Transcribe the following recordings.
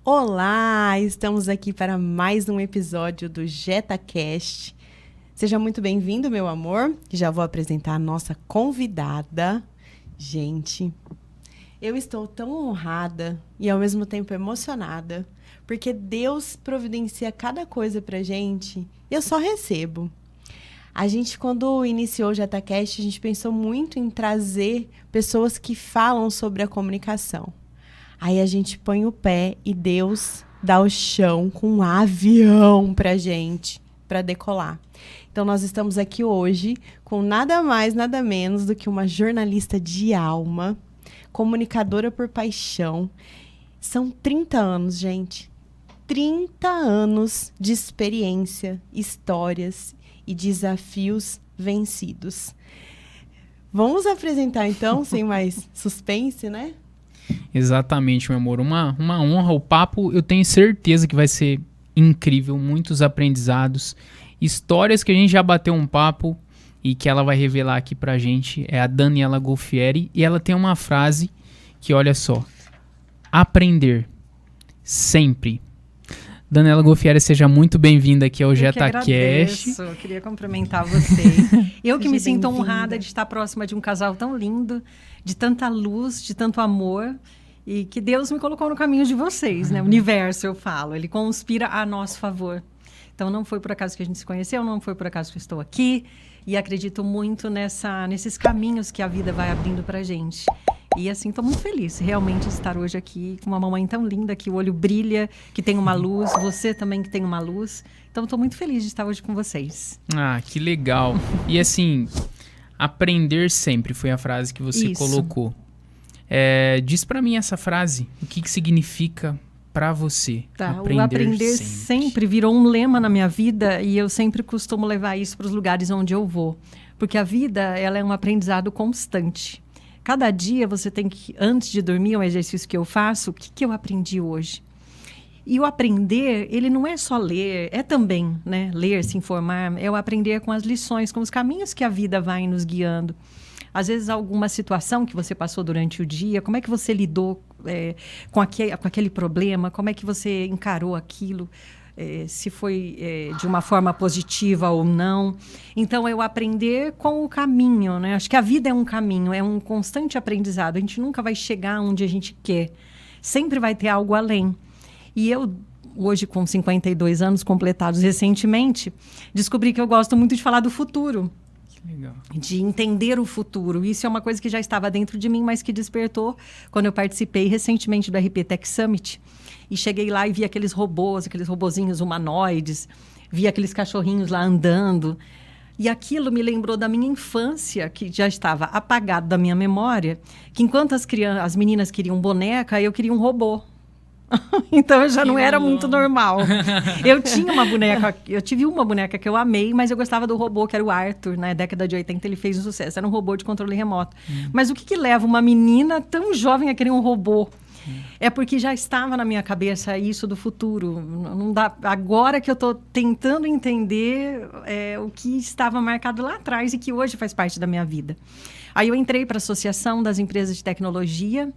Olá, estamos aqui para mais um episódio do JetaCast. Seja muito bem-vindo, meu amor. Já vou apresentar a nossa convidada. Gente, eu estou tão honrada e ao mesmo tempo emocionada, porque Deus providencia cada coisa pra gente e eu só recebo. A gente, quando iniciou o JetaCast, a gente pensou muito em trazer pessoas que falam sobre a comunicação. Aí a gente põe o pé e Deus dá o chão com um avião pra gente, pra decolar. Então nós estamos aqui hoje com nada mais, nada menos do que uma jornalista de alma, comunicadora por paixão. São 30 anos, gente. 30 anos de experiência, histórias e desafios vencidos. Vamos apresentar então, sem mais suspense, né? Exatamente, meu amor. Uma honra. O papo, eu tenho certeza que vai ser incrível. Muitos aprendizados, histórias que a gente já bateu um papo e que ela vai revelar aqui pra gente. É a Daniela Golfieri e ela tem uma frase que, olha só, aprender sempre. Daniela Golfieri, seja muito bem-vinda aqui ao JetaCast. Eu queria cumprimentar você. Eu que me sinto honrada de estar próxima de um casal tão lindo, de tanta luz, de tanto amor, e que Deus me colocou no caminho de vocês, né? O universo, eu falo, ele conspira a nosso favor. Então, não foi por acaso que a gente se conheceu, não foi por acaso que eu estou aqui, e acredito muito nesses caminhos que a vida vai abrindo pra gente. E assim, estou muito feliz realmente de estar hoje aqui com uma mamãe tão linda, que o olho brilha, que tem uma luz, você também que tem uma luz. Então, estou muito feliz de estar hoje com vocês. Ah, que legal. E assim, aprender sempre foi a frase que você colocou. Diz pra mim essa frase, o que significa pra você? Tá, o aprender sempre virou um lema na minha vida e eu sempre costumo levar isso para os lugares onde eu vou. Porque a vida, ela é um aprendizado constante. Cada dia você tem que, antes de dormir, é um exercício que eu faço, o que eu aprendi hoje? E o aprender, ele não é só ler, é também, né? Ler, se informar, é o aprender com as lições, com os caminhos que a vida vai nos guiando. Às vezes, alguma situação que você passou durante o dia, como é que você lidou com aquele problema, como é que você encarou aquilo, se foi de uma forma positiva ou não. Então, eu aprender com o caminho, né? Acho que a vida é um caminho, é um constante aprendizado. A gente nunca vai chegar onde a gente quer. Sempre vai ter algo além. E eu, hoje, com 52 anos completados recentemente, descobri que eu gosto muito de falar do futuro. Legal. De entender o futuro. Isso é uma coisa que já estava dentro de mim, mas que despertou quando eu participei recentemente do RP Tech Summit. E cheguei lá e vi aqueles robôs, aqueles robozinhos humanoides, vi aqueles cachorrinhos lá andando. E aquilo me lembrou da minha infância, que já estava apagado da minha memória, que enquanto as meninas queriam boneca, eu queria um robô. Então eu já não era muito normal. Eu tive uma boneca que eu amei, mas eu gostava do robô, que era o Arthur. Na década de 80 ele fez um sucesso, era um robô de controle remoto. Mas o que leva uma menina tão jovem a querer um robô? É porque já estava na minha cabeça isso do futuro. Não dá, agora que eu estou tentando entender o que estava marcado lá atrás e que hoje faz parte da minha vida. Aí eu entrei para a Associação das Empresas de Tecnologia.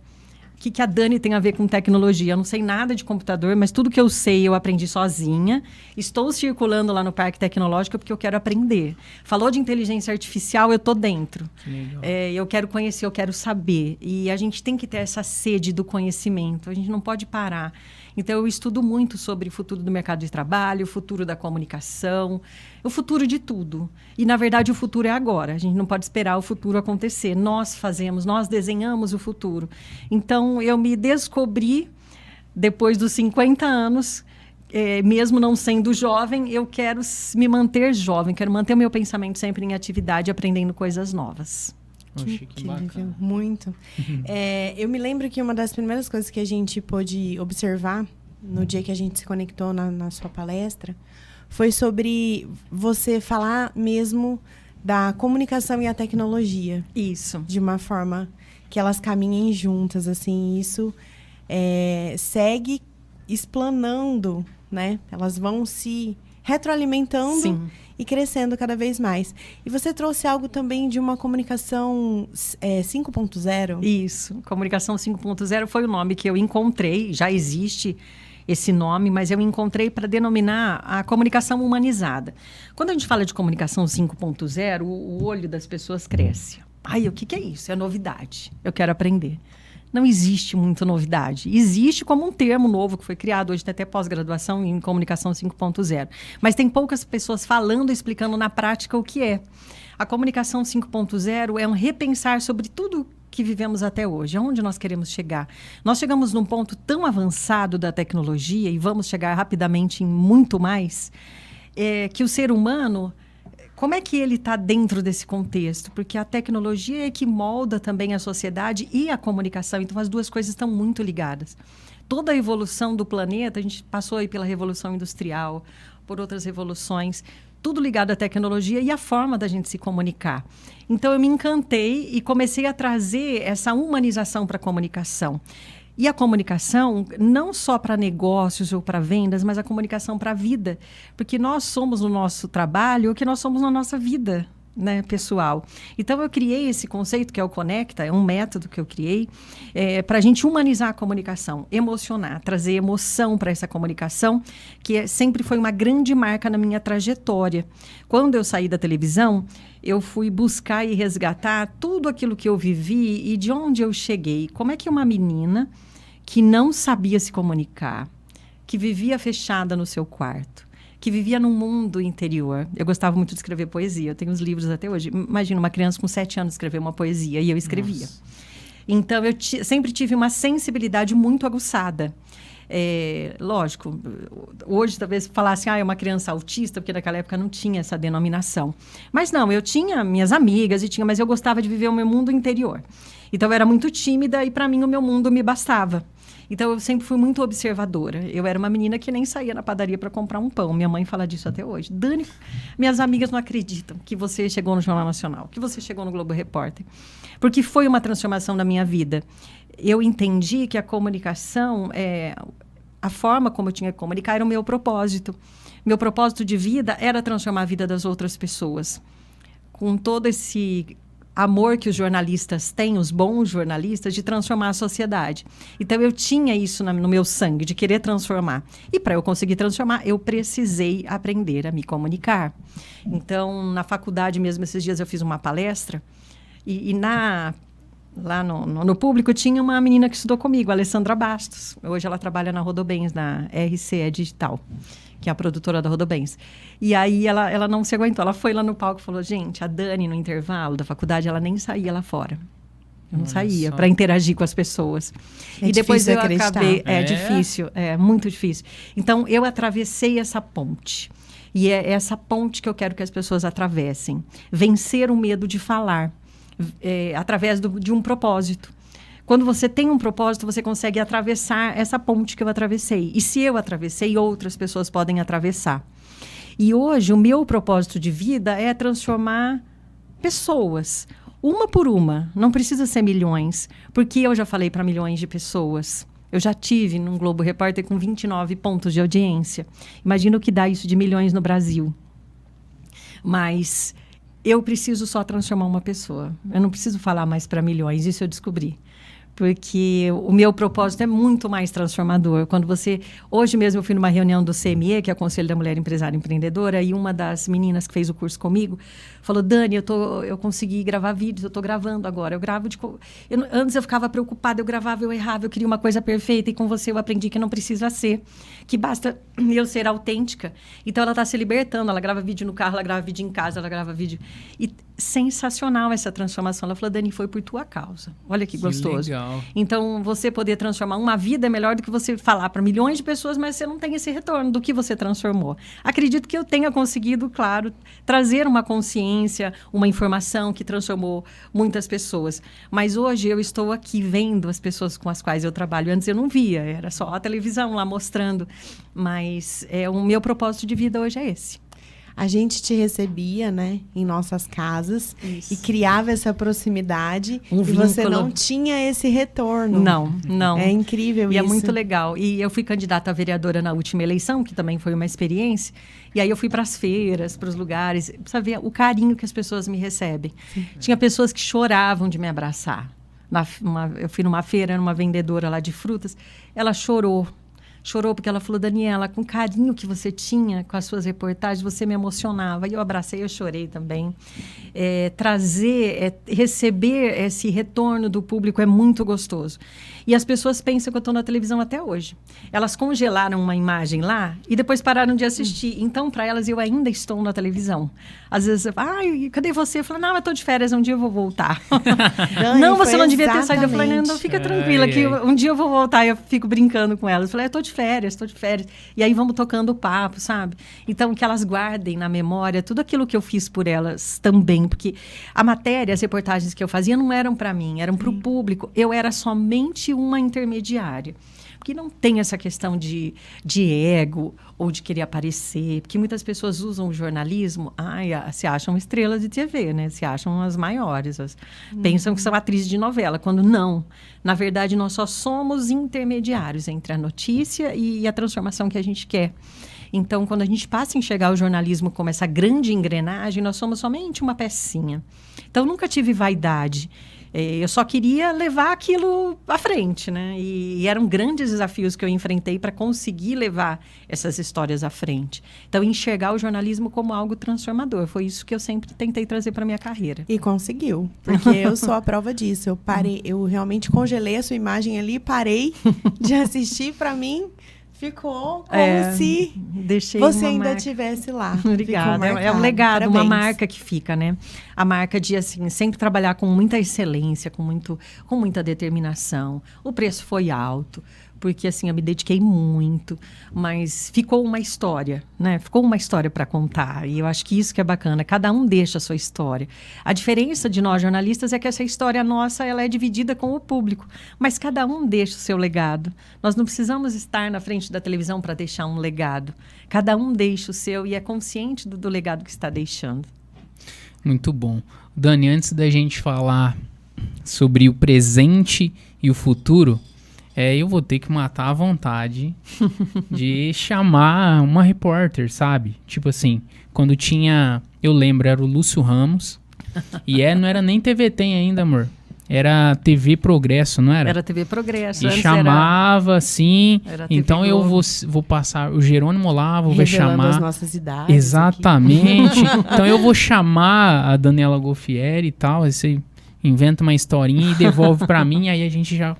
O que a Dani tem a ver com tecnologia? Eu não sei nada de computador, mas tudo que eu sei eu aprendi sozinha. Estou circulando lá no Parque Tecnológico porque eu quero aprender. Falou de inteligência artificial, eu estou dentro. Eu quero conhecer, eu quero saber. E a gente tem que ter essa sede do conhecimento. A gente não pode parar. Então, eu estudo muito sobre o futuro do mercado de trabalho, o futuro da comunicação, o futuro de tudo. E, na verdade, o futuro é agora. A gente não pode esperar o futuro acontecer. Nós desenhamos o futuro. Então, eu me descobri, depois dos 50 anos, mesmo não sendo jovem, eu quero me manter jovem, quero manter o meu pensamento sempre em atividade, aprendendo coisas novas. Que bacana. Muito. Eu me lembro que uma das primeiras coisas que a gente pôde observar no dia que a gente se conectou na sua palestra foi sobre você falar mesmo da comunicação e a tecnologia. Isso. De uma forma que elas caminhem juntas, assim, isso segue explanando, né? Elas vão se retroalimentando. Sim. E crescendo cada vez mais. E você trouxe algo também de uma comunicação 5.0? Isso. Comunicação 5.0 foi o nome que eu encontrei, já existe. esse nome, mas eu encontrei para denominar a comunicação humanizada. Quando a gente fala de comunicação 5.0, o olho das pessoas cresce. Ai, o que é isso? É novidade. Eu quero aprender. Não existe muita novidade. Existe como um termo novo que foi criado. Hoje tem até pós-graduação em comunicação 5.0. Mas tem poucas pessoas falando, explicando na prática o que é. A comunicação 5.0 é um repensar sobre tudo que vivemos até hoje. Aonde nós queremos chegar? Nós chegamos num ponto tão avançado da tecnologia, e vamos chegar rapidamente em muito mais, que o ser humano... Como é que ele está dentro desse contexto? Porque a tecnologia é que molda também a sociedade e a comunicação. Então, as duas coisas estão muito ligadas. Toda a evolução do planeta, a gente passou aí pela Revolução Industrial, por outras revoluções, tudo ligado à tecnologia e à forma da gente se comunicar. Então, eu me encantei e comecei a trazer essa humanização para a comunicação. E a comunicação, não só para negócios ou para vendas, mas a comunicação para a vida. Porque nós somos no nosso trabalho o que nós somos na nossa vida, né, pessoal. Então, eu criei esse conceito, que é o Conecta, é um método que eu criei, para a gente humanizar a comunicação, emocionar, trazer emoção para essa comunicação, que sempre foi uma grande marca na minha trajetória. Quando eu saí da televisão, eu fui buscar e resgatar tudo aquilo que eu vivi e de onde eu cheguei. Como é que uma menina que não sabia se comunicar, que vivia fechada no seu quarto, que vivia num mundo interior. Eu gostava muito de escrever poesia, eu tenho os livros até hoje. Imagina uma criança com 7 anos escrever uma poesia, e eu escrevia. Nossa. Então, eu sempre tive uma sensibilidade muito aguçada. Lógico, hoje talvez falasse, é uma criança autista, porque naquela época não tinha essa denominação. Mas não, eu tinha minhas amigas, mas eu gostava de viver o meu mundo interior. Então, eu era muito tímida e, para mim, o meu mundo me bastava. Então, eu sempre fui muito observadora. Eu era uma menina que nem saía na padaria para comprar um pão. Minha mãe fala disso até hoje. Dani, minhas amigas não acreditam que você chegou no Jornal Nacional, que você chegou no Globo Repórter. Porque foi uma transformação da minha vida. Eu entendi que a comunicação, a forma como eu tinha que comunicar, era o meu propósito. Meu propósito de vida era transformar a vida das outras pessoas. Com todo esse amor que os jornalistas têm, os bons jornalistas, de transformar a sociedade. Então, eu tinha isso no meu sangue, de querer transformar. E para eu conseguir transformar, eu precisei aprender a me comunicar. Então, na faculdade mesmo, esses dias eu fiz uma palestra, lá no público tinha uma menina que estudou comigo, a Alessandra Bastos. Hoje ela trabalha na Rodobens, na RCE Digital, que é a produtora da Rodobens. E aí ela não se aguentou. Ela foi lá no palco e falou, gente, a Dani, no intervalo da faculdade, ela nem saía lá fora. Eu não saía para interagir com as pessoas. E depois eu acabei... É difícil, é muito difícil. Então, eu atravessei essa ponte. E é essa ponte que eu quero que as pessoas atravessem. Vencer o medo de falar. Através de um propósito. Quando você tem um propósito, você consegue atravessar essa ponte que eu atravessei. E se eu atravessei, outras pessoas podem atravessar. E hoje, o meu propósito de vida é transformar pessoas, uma por uma. Não precisa ser milhões, porque eu já falei para milhões de pessoas. Eu já tive num Globo Repórter com 29 pontos de audiência. Imagina o que dá isso de milhões no Brasil. Mas eu preciso só transformar uma pessoa. Eu não preciso falar mais para milhões, isso eu descobri. Porque o meu propósito é muito mais transformador. Hoje mesmo eu fui numa reunião do CME, que é o Conselho da Mulher Empresária e Empreendedora, e uma das meninas que fez o curso comigo falou, Dani, eu consegui gravar vídeos, eu estou gravando agora. Eu gravo antes eu ficava preocupada, eu gravava, eu errava, eu queria uma coisa perfeita, e com você eu aprendi que não precisa ser, que basta eu ser autêntica. Então ela está se libertando, ela grava vídeo no carro, ela grava vídeo em casa, ela grava vídeo... E sensacional essa transformação. Ela falou, Dani, foi por tua causa. Olha que gostoso. Legal. Então, você poder transformar uma vida é melhor do que você falar para milhões de pessoas, mas você não tem esse retorno do que você transformou. Acredito que eu tenha conseguido, claro, trazer uma consciência, uma informação que transformou muitas pessoas. Mas hoje eu estou aqui vendo as pessoas com as quais eu trabalho. Antes eu não via, era só a televisão lá mostrando. Mas o meu propósito de vida hoje é esse. A gente te recebia, né, em nossas casas. Isso. E criava essa proximidade. E você não tinha esse retorno. Não. É incrível isso. E é muito legal. E eu fui candidata a vereadora na última eleição, que também foi uma experiência. E aí eu fui para as feiras, para os lugares. Precisa ver o carinho que as pessoas me recebem. Sim. Tinha pessoas que choravam de me abraçar. Eu fui numa feira, numa vendedora lá de frutas. Ela chorou. chorou porque ela falou, Daniela, com o carinho que você tinha com as suas reportagens, você me emocionava. E eu abracei, eu chorei também. Receber esse retorno do público é muito gostoso. E as pessoas pensam que eu estou na televisão até hoje. Elas congelaram uma imagem lá e depois pararam de assistir. Então, para elas, eu ainda estou na televisão. Às vezes, cadê você? Eu falo, não, eu estou de férias, um dia eu vou voltar. Dani, não, você não devia ter saído. Eu falei, não, fica Ai, tranquila, que um dia eu vou voltar. Eu fico brincando com elas. Eu falei, eu estou de férias, estou de férias. E aí vamos tocando o papo, sabe? Então, que elas guardem na memória tudo aquilo que eu fiz por elas também. Porque a matéria, as reportagens que eu fazia não eram para mim, eram para o público. Eu era somente uma intermediária. Porque não tem essa questão de ego ou de querer aparecer. Porque muitas pessoas usam o jornalismo, se acham estrelas de TV, né? Se acham as maiores. Pensam que são atrizes de novela, quando não. Na verdade, nós só somos intermediários entre a notícia e a transformação que a gente quer. Então, quando a gente passa a enxergar o jornalismo como essa grande engrenagem, nós somos somente uma pecinha. Então, nunca tive vaidade. Eu só queria levar aquilo à frente, né? E eram grandes desafios que eu enfrentei para conseguir levar essas histórias à frente. Então, enxergar o jornalismo como algo transformador. Foi isso que eu sempre tentei trazer para a minha carreira. E conseguiu, porque eu sou a prova disso. Eu parei, eu realmente congelei a sua imagem ali, parei de assistir. Para mim, ficou como se você ainda estivesse lá. Obrigada. É um legado, parabéns. Uma marca que fica, né? A marca de, assim, sempre trabalhar com muita excelência, com muita determinação. O preço foi alto, porque, assim, eu me dediquei muito, mas ficou uma história, né? Ficou uma história para contar, e eu acho que isso que é bacana. Cada um deixa a sua história. A diferença de nós, jornalistas, é que essa história nossa, ela é dividida com o público, mas cada um deixa o seu legado. Nós não precisamos estar na frente da televisão para deixar um legado. Cada um deixa o seu e é consciente do legado que está deixando. Muito bom. Dani, antes da gente falar sobre o presente e o futuro, eu vou ter que matar a vontade de chamar uma repórter, sabe? Tipo assim, quando tinha... Eu lembro, era o Lúcio Ramos. E não era nem TV Tem ainda, amor. Era TV Progresso, não era? Era TV Progresso. E chamava, assim... Então eu vou passar... O Jerônimo Olavo vai chamar... as nossas idades. Exatamente. Então eu vou chamar a Daniela Golfieri e tal. Aí você inventa uma historinha e devolve pra mim. Aí a gente já...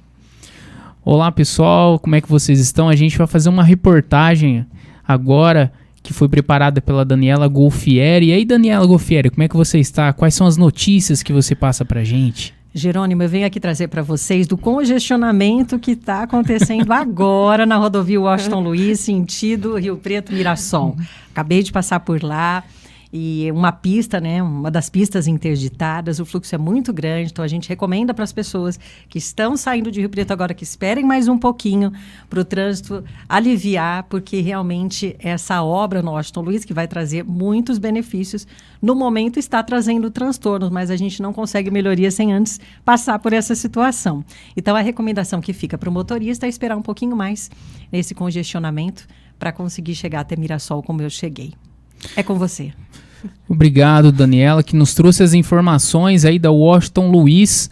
Olá, pessoal. Como é que vocês estão? A gente vai fazer uma reportagem agora que foi preparada pela Daniela Golfieri. E aí, Daniela Golfieri, como é que você está? Quais são as notícias que você passa pra gente? Jerônimo, eu venho aqui trazer para vocês do congestionamento que está acontecendo agora na rodovia Washington Luiz, sentido Rio Preto Mirassol. Acabei de passar por lá e uma pista, né, uma das pistas interditadas, o fluxo é muito grande, então a gente recomenda para as pessoas que estão saindo de Rio Preto agora que esperem mais um pouquinho para o trânsito aliviar, porque realmente essa obra no Washington Luiz, que vai trazer muitos benefícios, no momento está trazendo transtornos, mas a gente não consegue melhoria sem antes passar por essa situação. Então a recomendação que fica para o motorista é esperar um pouquinho mais nesse congestionamento para conseguir chegar até Mirassol como eu cheguei. É com você. Obrigado, Daniela, que nos trouxe as informações aí da Washington Luiz.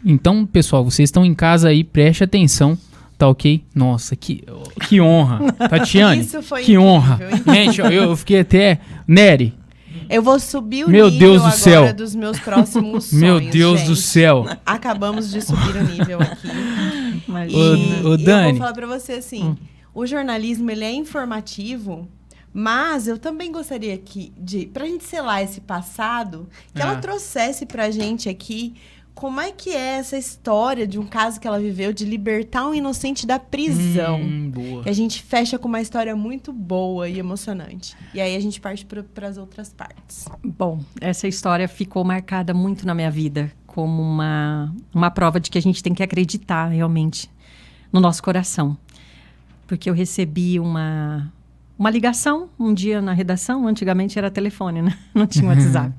Então, pessoal, vocês estão em casa aí, preste atenção, tá ok? Nossa, que honra. Tatiane, Isso foi que incrível, honra. Gente, eu fiquei até... Nery. Eu vou subir o Meu nível Deus do agora céu. dos meus próximos sonhos, Meu Deus gente. do céu. Acabamos de subir o nível aqui. Ô, E Dani. eu vou falar pra você assim, o jornalismo, ele é informativo, mas eu também gostaria pra gente selar esse passado, que ela trouxesse pra gente aqui como é que é essa história de um caso que ela viveu de libertar um inocente da prisão. Boa. Que a gente fecha com uma história muito boa e emocionante. E aí a gente parte para as outras partes. Bom, essa história ficou marcada muito na minha vida como uma prova de que a gente tem que acreditar realmente no nosso coração. Porque eu recebi uma ligação um dia na redação, antigamente era telefone, né? Não tinha WhatsApp.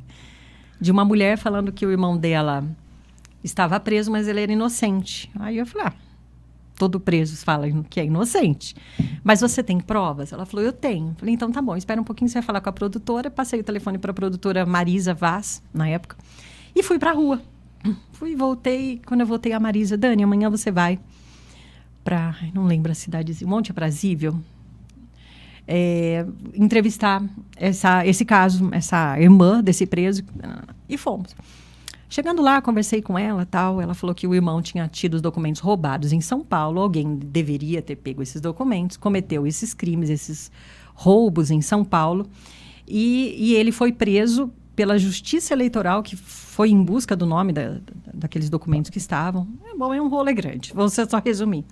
De uma mulher falando que o irmão dela estava preso, mas ele era inocente. Aí eu falei, todo preso fala que é inocente. Mas você tem provas? Ela falou, eu tenho. Falei, então tá bom, espera um pouquinho, você vai falar com a produtora. Passei o telefone para a produtora Marisa Vaz, na época, e fui para a rua. Voltei. Quando eu voltei, a Marisa, Dani, amanhã você vai para, não lembro a cidadezinha, Monte Aprazível, entrevistar esse caso, essa irmã desse preso, e fomos. Chegando lá, conversei com ela, tal, ela falou que o irmão tinha tido os documentos roubados em São Paulo, alguém deveria ter pego esses documentos, cometeu esses crimes, esses roubos em São Paulo, e ele foi preso pela Justiça Eleitoral, que foi em busca do nome daqueles documentos que estavam. É um rolê grande, vou só resumir.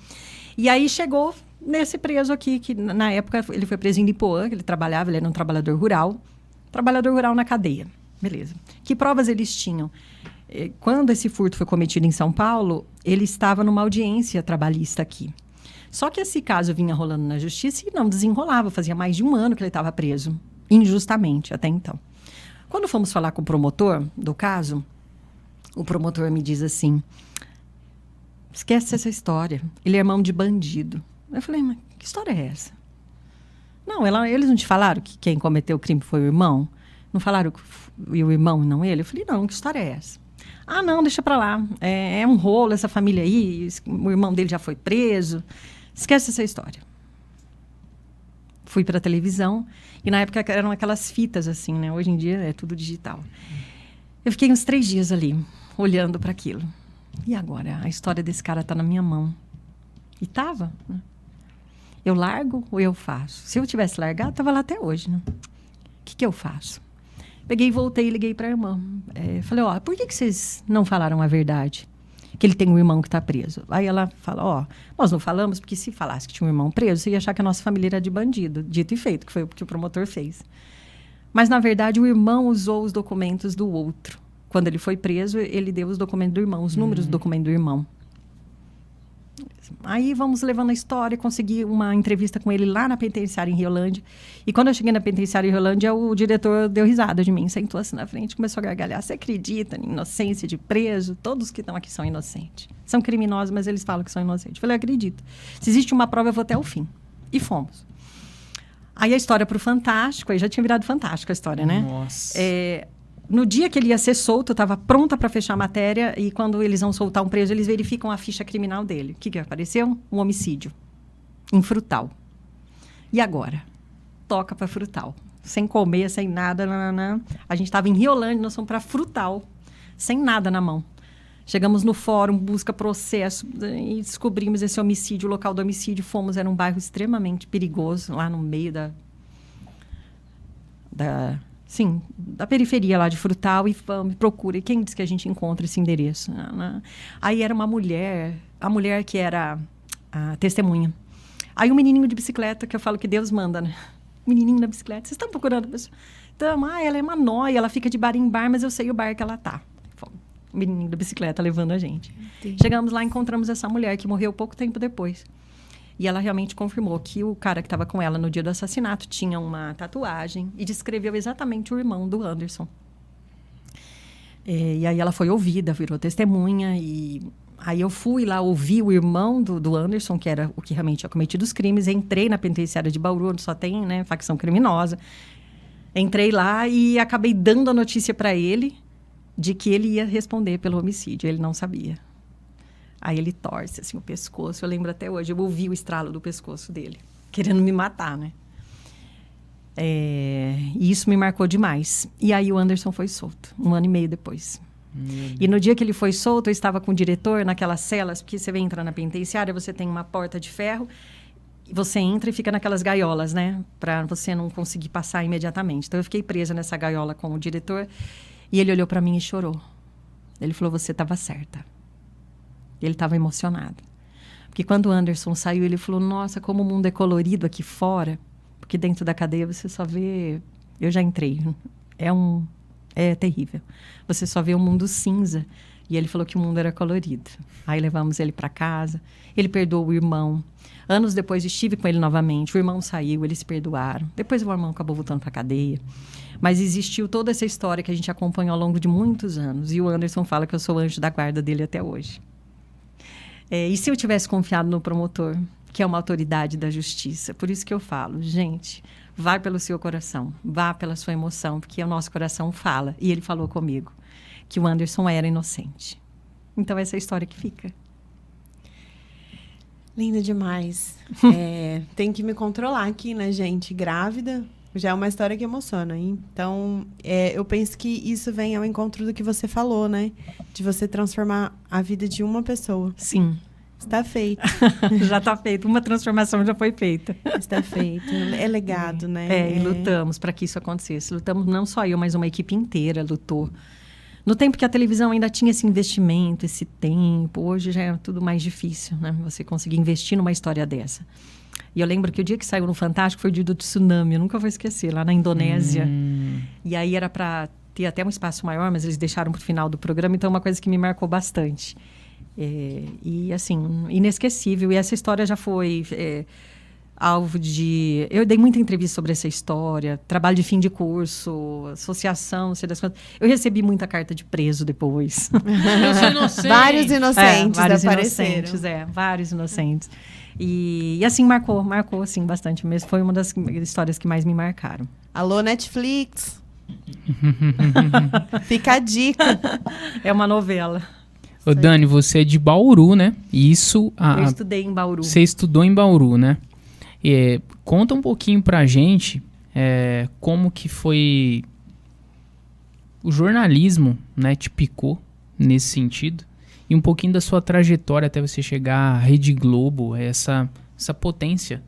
E aí chegou nesse preso aqui, que na época ele foi preso em Ipoã, que ele trabalhava, ele era um trabalhador rural na cadeia. Beleza. Que provas eles tinham? Quando esse furto foi cometido em São Paulo, ele estava numa audiência trabalhista aqui. Só que esse caso vinha rolando na justiça e não desenrolava. Fazia mais de um ano que ele estava preso, injustamente até então. Quando fomos falar com o promotor do caso, o promotor me diz assim, esquece essa história, ele é irmão de bandido. Eu falei, mas que história é essa? Não, eles não te falaram que quem cometeu o crime foi o irmão? Não falaram que o irmão e não ele? Eu falei, não, que história é essa? Ah, não, deixa pra lá. É um rolo essa família aí, o irmão dele já foi preso. Esquece essa história. Fui pra televisão e na época eram aquelas fitas assim, né? Hoje em dia é tudo digital. Eu fiquei uns 3 dias ali, olhando para aquilo. E agora? A história desse cara tá na minha mão. E tava. Né? Eu largo ou eu faço? Se eu tivesse largado, tava lá até hoje, né? O que eu faço? Peguei, voltei e liguei para a irmã. Falei, por que vocês não falaram a verdade? Que ele tem um irmão que está preso. Aí ela fala, nós não falamos porque se falasse que tinha um irmão preso, você ia achar que a nossa família era de bandido. Dito e feito, que foi o que o promotor fez. Mas, na verdade, o irmão usou os documentos do outro. Quando ele foi preso, ele deu os documentos do irmão, os números do documento do irmão. Aí vamos levando a história, consegui uma entrevista com ele lá na penitenciária em Riolândia. E quando eu cheguei na penitenciária em Riolândia, o diretor deu risada de mim, sentou assim na frente, começou a gargalhar. Você acredita em inocência de preso? Todos que estão aqui são inocentes. São criminosos, mas eles falam que são inocentes. Eu falei, acredito. Se existe uma prova, eu vou até o fim. E fomos. Aí a história para o Fantástico, aí já tinha virado Fantástico a história, né? Nossa. No dia que ele ia ser solto, eu estava pronta para fechar a matéria e quando eles vão soltar um preso, eles verificam a ficha criminal dele. O que apareceu? Um homicídio em Frutal. E agora? Toca para Frutal. Sem comer, sem nada. Nananã. A gente estava em Riolândia, nós fomos para Frutal, sem nada na mão. Chegamos no fórum, busca processo e descobrimos esse homicídio, o local do homicídio. Fomos, era um bairro extremamente perigoso, lá no meio da periferia lá de Frutal, e vamos, procura. E quem diz que a gente encontra esse endereço? Aí era uma mulher, a mulher que era a testemunha. Aí um menininho de bicicleta, que eu falo que Deus manda, né? Menininho na bicicleta, vocês estão procurando a pessoa? Então, ela é uma nóia, ela fica de bar em bar, mas eu sei o bar que ela tá. O menininho da bicicleta levando a gente. Entendi. Chegamos lá e encontramos essa mulher, que morreu pouco tempo depois. E ela realmente confirmou que o cara que estava com ela no dia do assassinato tinha uma tatuagem e descreveu exatamente o irmão do Anderson. E aí ela foi ouvida, virou testemunha. E aí eu fui lá ouvir o irmão do Anderson, que era o que realmente tinha cometido os crimes. Entrei na penitenciária de Bauru, onde só tem, né, facção criminosa. Entrei lá e acabei dando a notícia para ele de que ele ia responder pelo homicídio. Ele não sabia. Aí ele torce, assim, o pescoço. Eu lembro até hoje, eu ouvi o estralo do pescoço dele, querendo me matar, né? E isso me marcou demais. E aí o Anderson foi solto, 1 ano e meio depois. E no dia que ele foi solto, eu estava com o diretor naquelas celas, porque você entra na penitenciária, você tem uma porta de ferro, e você entra e fica naquelas gaiolas, né? Para você não conseguir passar imediatamente. Então eu fiquei presa nessa gaiola com o diretor, e ele olhou para mim e chorou. Ele falou, você estava certa. Ele estava emocionado. Porque quando o Anderson saiu, ele falou, nossa, como o mundo é colorido aqui fora. Porque dentro da cadeia você só vê... Eu já entrei. É terrível. Você só vê um mundo cinza. E ele falou que o mundo era colorido. Aí levamos ele para casa. Ele perdoou o irmão. Anos depois estive com ele novamente. O irmão saiu, eles se perdoaram. Depois o irmão acabou voltando para a cadeia. Mas existiu toda essa história que a gente acompanha ao longo de muitos anos. E o Anderson fala que eu sou o anjo da guarda dele até hoje. E se eu tivesse confiado no promotor, que é uma autoridade da justiça? Por isso que eu falo, gente, vá pelo seu coração, vá pela sua emoção, porque o nosso coração fala. E ele falou comigo que o Anderson era inocente. Então, essa é a história que fica. Linda demais. Tem que me controlar aqui, né, gente? Grávida já é uma história que emociona. Então, eu penso que isso vem ao encontro do que você falou, né? De você transformar a vida de uma pessoa. Sim. Está feito. Já está feito. Uma transformação já foi feita. Está feito. É legado, né? E lutamos para que isso acontecesse. Lutamos não só eu, mas uma equipe inteira lutou. No tempo que a televisão ainda tinha esse investimento, esse tempo, hoje já é tudo mais difícil, né? Você conseguir investir numa história dessa. E eu lembro que o dia que saiu no Fantástico foi o dia do tsunami, eu nunca vou esquecer, lá na Indonésia. E aí era para ter até um espaço maior, mas eles deixaram para o final do programa, então é uma coisa que me marcou bastante. E assim, inesquecível. E essa história já foi alvo de... Eu dei muita entrevista sobre essa história, trabalho de fim de curso, associação, não sei das quantas. Eu recebi muita carta de preso depois. Vários inocentes vários apareceram. Inocentes, vários inocentes. E assim, marcou assim, bastante mesmo. Foi uma das histórias que mais me marcaram. Alô, Netflix! Fica a dica. É uma novela. Ô, Dani, você é de Bauru, né? Isso... Eu estudei em Bauru. Você estudou em Bauru, né? Conta um pouquinho pra gente como que foi o jornalismo, né? Te picou nesse sentido. E um pouquinho da sua trajetória até você chegar à Rede Globo, essa potência,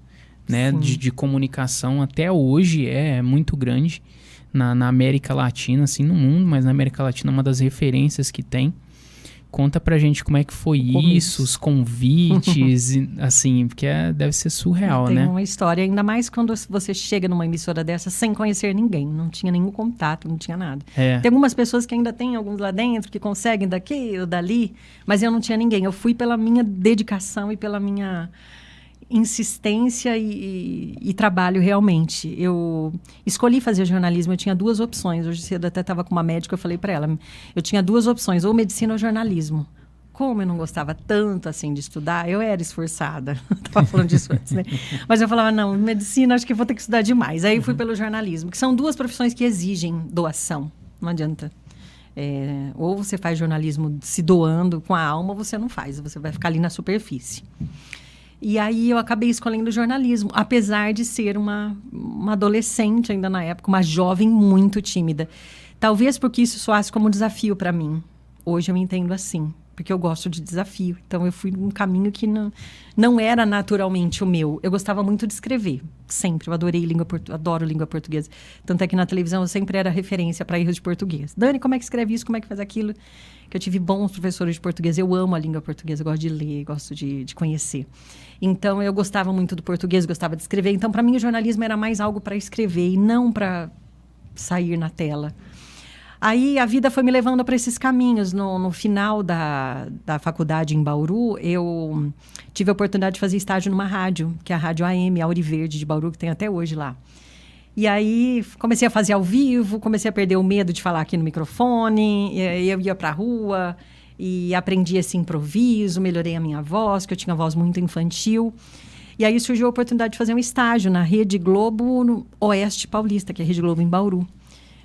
né? De comunicação até hoje é muito grande na América Latina, assim, no mundo, mas na América Latina é uma das referências que tem. Conta pra gente como é que foi isso, os convites, assim, porque deve ser surreal, né? Tem uma história, ainda mais quando você chega numa emissora dessa sem conhecer ninguém, não tinha nenhum contato, não tinha nada. Tem algumas pessoas que ainda tem alguns lá dentro, que conseguem daqui ou dali, mas eu não tinha ninguém. Eu fui pela minha dedicação e pela minha insistência e trabalho realmente. Eu escolhi fazer jornalismo, eu tinha duas opções. Hoje cedo até estava com uma médica, eu falei para ela, eu tinha duas opções, ou medicina ou jornalismo. Como eu não gostava tanto assim de estudar, eu era esforçada. Estava falando disso antes, né? Mas eu falava, não, medicina acho que vou ter que estudar demais. Aí fui pelo jornalismo, que são duas profissões que exigem doação. Não adianta. Ou você faz jornalismo se doando com a alma, ou você não faz. Você vai ficar ali na superfície. E aí eu acabei escolhendo jornalismo, apesar de ser uma adolescente ainda na época, uma jovem muito tímida. Talvez porque isso soasse como um desafio para mim. Hoje eu entendo assim, porque eu gosto de desafio. Então eu fui num caminho que não era naturalmente o meu. Eu gostava muito de escrever, sempre. Eu adoro língua portuguesa. Tanto é que na televisão eu sempre era referência para erros de português. Dani, como é que escreve isso? Como é que faz aquilo? Que eu tive bons professores de português. Eu amo a língua portuguesa, eu gosto de ler, gosto de conhecer. Então, eu gostava muito do português, gostava de escrever. Então, para mim, o jornalismo era mais algo para escrever e não para sair na tela. Aí, a vida foi me levando para esses caminhos. No final da faculdade em Bauru, eu tive a oportunidade de fazer estágio numa rádio, que é a Rádio AM, Auri Verde, de Bauru, que tem até hoje lá. E aí, comecei a fazer ao vivo, comecei a perder o medo de falar aqui no microfone, eu ia para a rua... E aprendi esse improviso, melhorei a minha voz, que eu tinha voz muito infantil. E aí surgiu a oportunidade de fazer um estágio na Rede Globo, no Oeste Paulista, que é a Rede Globo em Bauru.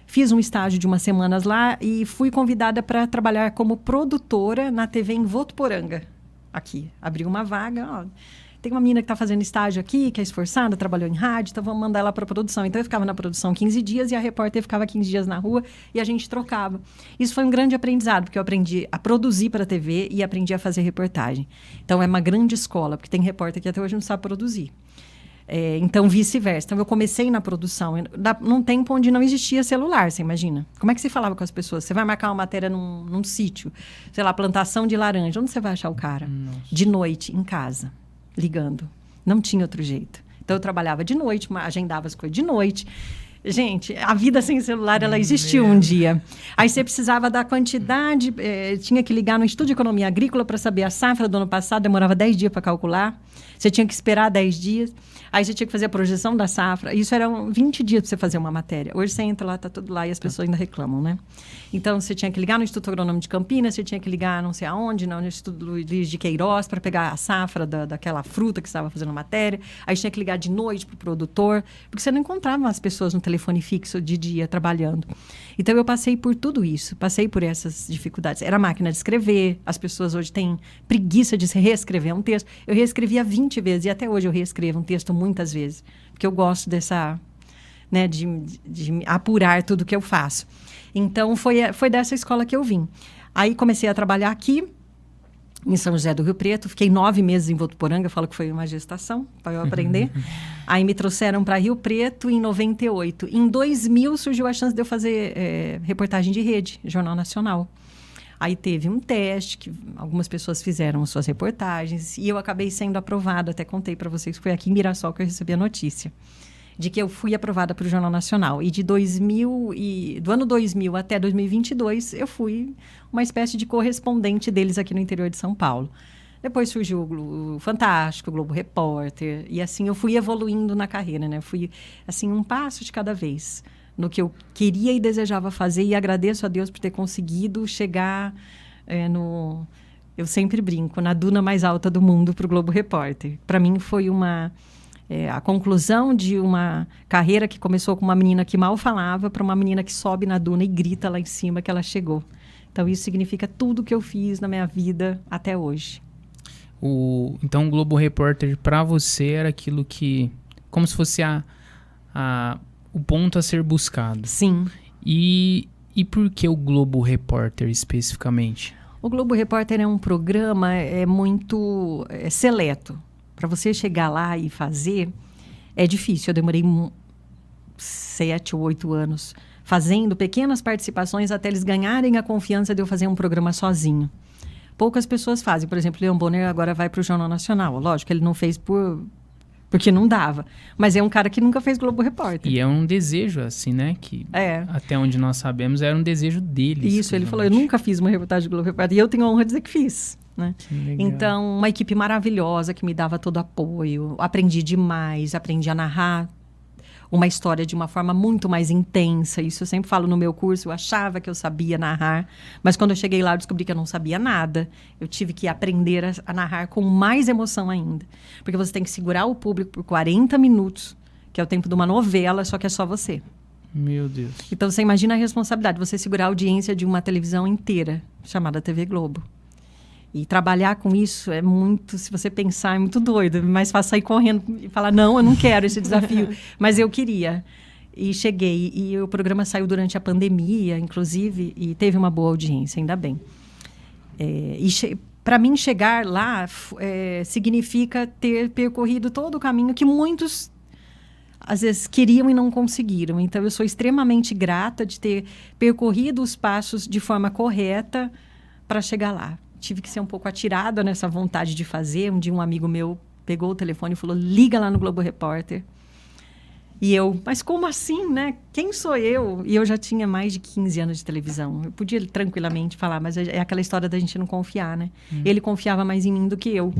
Fiz um estágio de umas semanas lá e fui convidada para trabalhar como produtora na TV em Votuporanga. Aqui, abri uma vaga, ó. Tem uma menina que está fazendo estágio aqui, que é esforçada, trabalhou em rádio, então vamos mandar ela para a produção. Então, eu ficava na produção 15 dias e a repórter ficava 15 dias na rua e a gente trocava. Isso foi um grande aprendizado, porque eu aprendi a produzir para a TV e aprendi a fazer reportagem. Então, é uma grande escola, porque tem repórter que até hoje não sabe produzir. Então, vice-versa. Então, eu comecei na produção, num tempo onde não existia celular, você imagina? Como é que você falava com as pessoas? Você vai marcar uma matéria num sítio, sei lá, plantação de laranja. Onde você vai achar o cara? Nossa. De noite, em casa. Ligando. Não tinha outro jeito. Então, eu trabalhava de noite, agendava as coisas de noite. Gente, a vida sem celular, ela existiu um dia. Aí você precisava da quantidade, tinha que ligar no Instituto de Economia Agrícola para saber a safra do ano passado, demorava 10 dias para calcular. Você tinha que esperar 10 dias. Aí você tinha que fazer a projeção da safra. Isso eram 20 dias para você fazer uma matéria. Hoje você entra lá, está tudo lá e as pessoas ainda reclamam, né? Então, você tinha que ligar no Instituto Agronômico de Campinas, você tinha que ligar não sei aonde, no Instituto Luiz de Queiroz, para pegar a safra daquela fruta que você estava fazendo a matéria. Aí tinha que ligar de noite para o produtor, porque você não encontrava as pessoas no telefone. telefone fixo de dia, trabalhando. Então, eu passei por tudo isso, passei por essas dificuldades. Era máquina de escrever, as pessoas hoje têm preguiça de reescrever um texto. Eu reescrevia 20 vezes, e até hoje eu reescrevo um texto muitas vezes, porque eu gosto dessa, né, de apurar tudo que eu faço. Então, foi dessa escola que eu vim. Aí, comecei a trabalhar aqui, em São José do Rio Preto. Fiquei 9 meses em Votuporanga, falo que foi uma gestação para eu aprender. Aí me trouxeram para Rio Preto em 98. Em 2000 surgiu a chance de eu fazer reportagem de rede, Jornal Nacional. Aí teve um teste, que algumas pessoas fizeram suas reportagens, e eu acabei sendo aprovada. Até contei para vocês que foi aqui em Mirassol que eu recebi a notícia de que eu fui aprovada para o Jornal Nacional. E do ano 2000 até 2022, eu fui uma espécie de correspondente deles aqui no interior de São Paulo. Depois surgiu o Fantástico, o Globo Repórter, e assim eu fui evoluindo na carreira, né? Fui, assim, um passo de cada vez no que eu queria e desejava fazer, e agradeço a Deus por ter conseguido chegar eu sempre brinco, na duna mais alta do mundo para o Globo Repórter. Para mim foi a conclusão de uma carreira que começou com uma menina que mal falava para uma menina que sobe na duna e grita lá em cima que ela chegou. Então, isso significa tudo que eu fiz na minha vida até hoje. Então, o Globo Repórter, para você, era aquilo que... Como se fosse o ponto a ser buscado. Sim. E por que o Globo Repórter, especificamente? O Globo Repórter é um programa muito seleto. Para você chegar lá e fazer, é difícil. Eu demorei 7 ou 8 anos fazendo pequenas participações até eles ganharem a confiança de eu fazer um programa sozinho. Poucas pessoas fazem. Por exemplo, Leon Bonner agora vai para o Jornal Nacional. Lógico, ele não fez porque não dava. Mas é um cara que nunca fez Globo Repórter. E é um desejo, assim, né? Que até onde nós sabemos, era um desejo dele. Isso, ele falou, eu nunca fiz uma reportagem de Globo Repórter. E eu tenho a honra de dizer que fiz. Né? Então, uma equipe maravilhosa que me dava todo apoio. Aprendi demais, aprendi a narrar uma história de uma forma muito mais intensa. Isso eu sempre falo no meu curso. Eu achava que eu sabia narrar, mas quando eu cheguei lá eu descobri que eu não sabia nada. Eu tive que aprender a narrar com mais emoção ainda. Porque você tem que segurar o público por 40 minutos, que é o tempo de uma novela, só que é só você. Meu Deus. Então, você imagina a responsabilidade, você segurar a audiência de uma televisão inteira, chamada TV Globo. E trabalhar com isso é muito, se você pensar, é muito doido. É mais fácil sair correndo e falar, não, eu não quero esse desafio. Mas eu queria. E cheguei. E o programa saiu durante a pandemia, inclusive, e teve uma boa audiência, ainda bem. Para mim, chegar lá significa ter percorrido todo o caminho que muitos, às vezes, queriam e não conseguiram. Então, eu sou extremamente grata de ter percorrido os passos de forma correta para chegar lá. Tive que ser um pouco atirada nessa vontade de fazer. Um dia um amigo meu pegou o telefone e falou, liga lá no Globo Repórter. E eu, mas como assim, né? Quem sou eu? E eu já tinha mais de 15 anos de televisão. Eu podia tranquilamente falar, mas é aquela história da gente não confiar, né? Ele confiava mais em mim do que eu.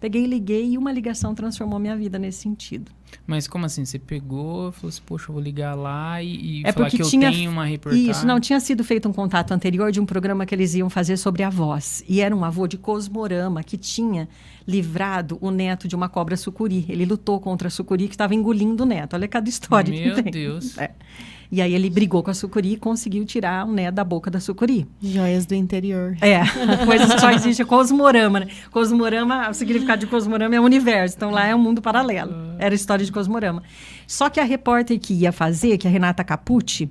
Peguei e liguei, e uma ligação transformou minha vida nesse sentido. Mas como assim? Você pegou, falou assim, poxa, eu vou ligar lá e falar porque eu tenho uma reportagem? Isso, não, tinha sido feito um contato anterior de um programa que eles iam fazer sobre avós. E era um avô de Cosmorama que tinha livrado o neto de uma cobra sucuri. Ele lutou contra a sucuri que estava engolindo o neto. Olha cada história que tem. Meu Deus. E aí ele brigou com a sucuri e conseguiu tirar o neto da boca da sucuri. Joias do interior. Coisas que só existe Cosmorama, né? Cosmorama, o significado de Cosmorama é universo. Então lá é um mundo paralelo. Era a história de Cosmorama. Só que a repórter que ia fazer, que é a Renata Capucci,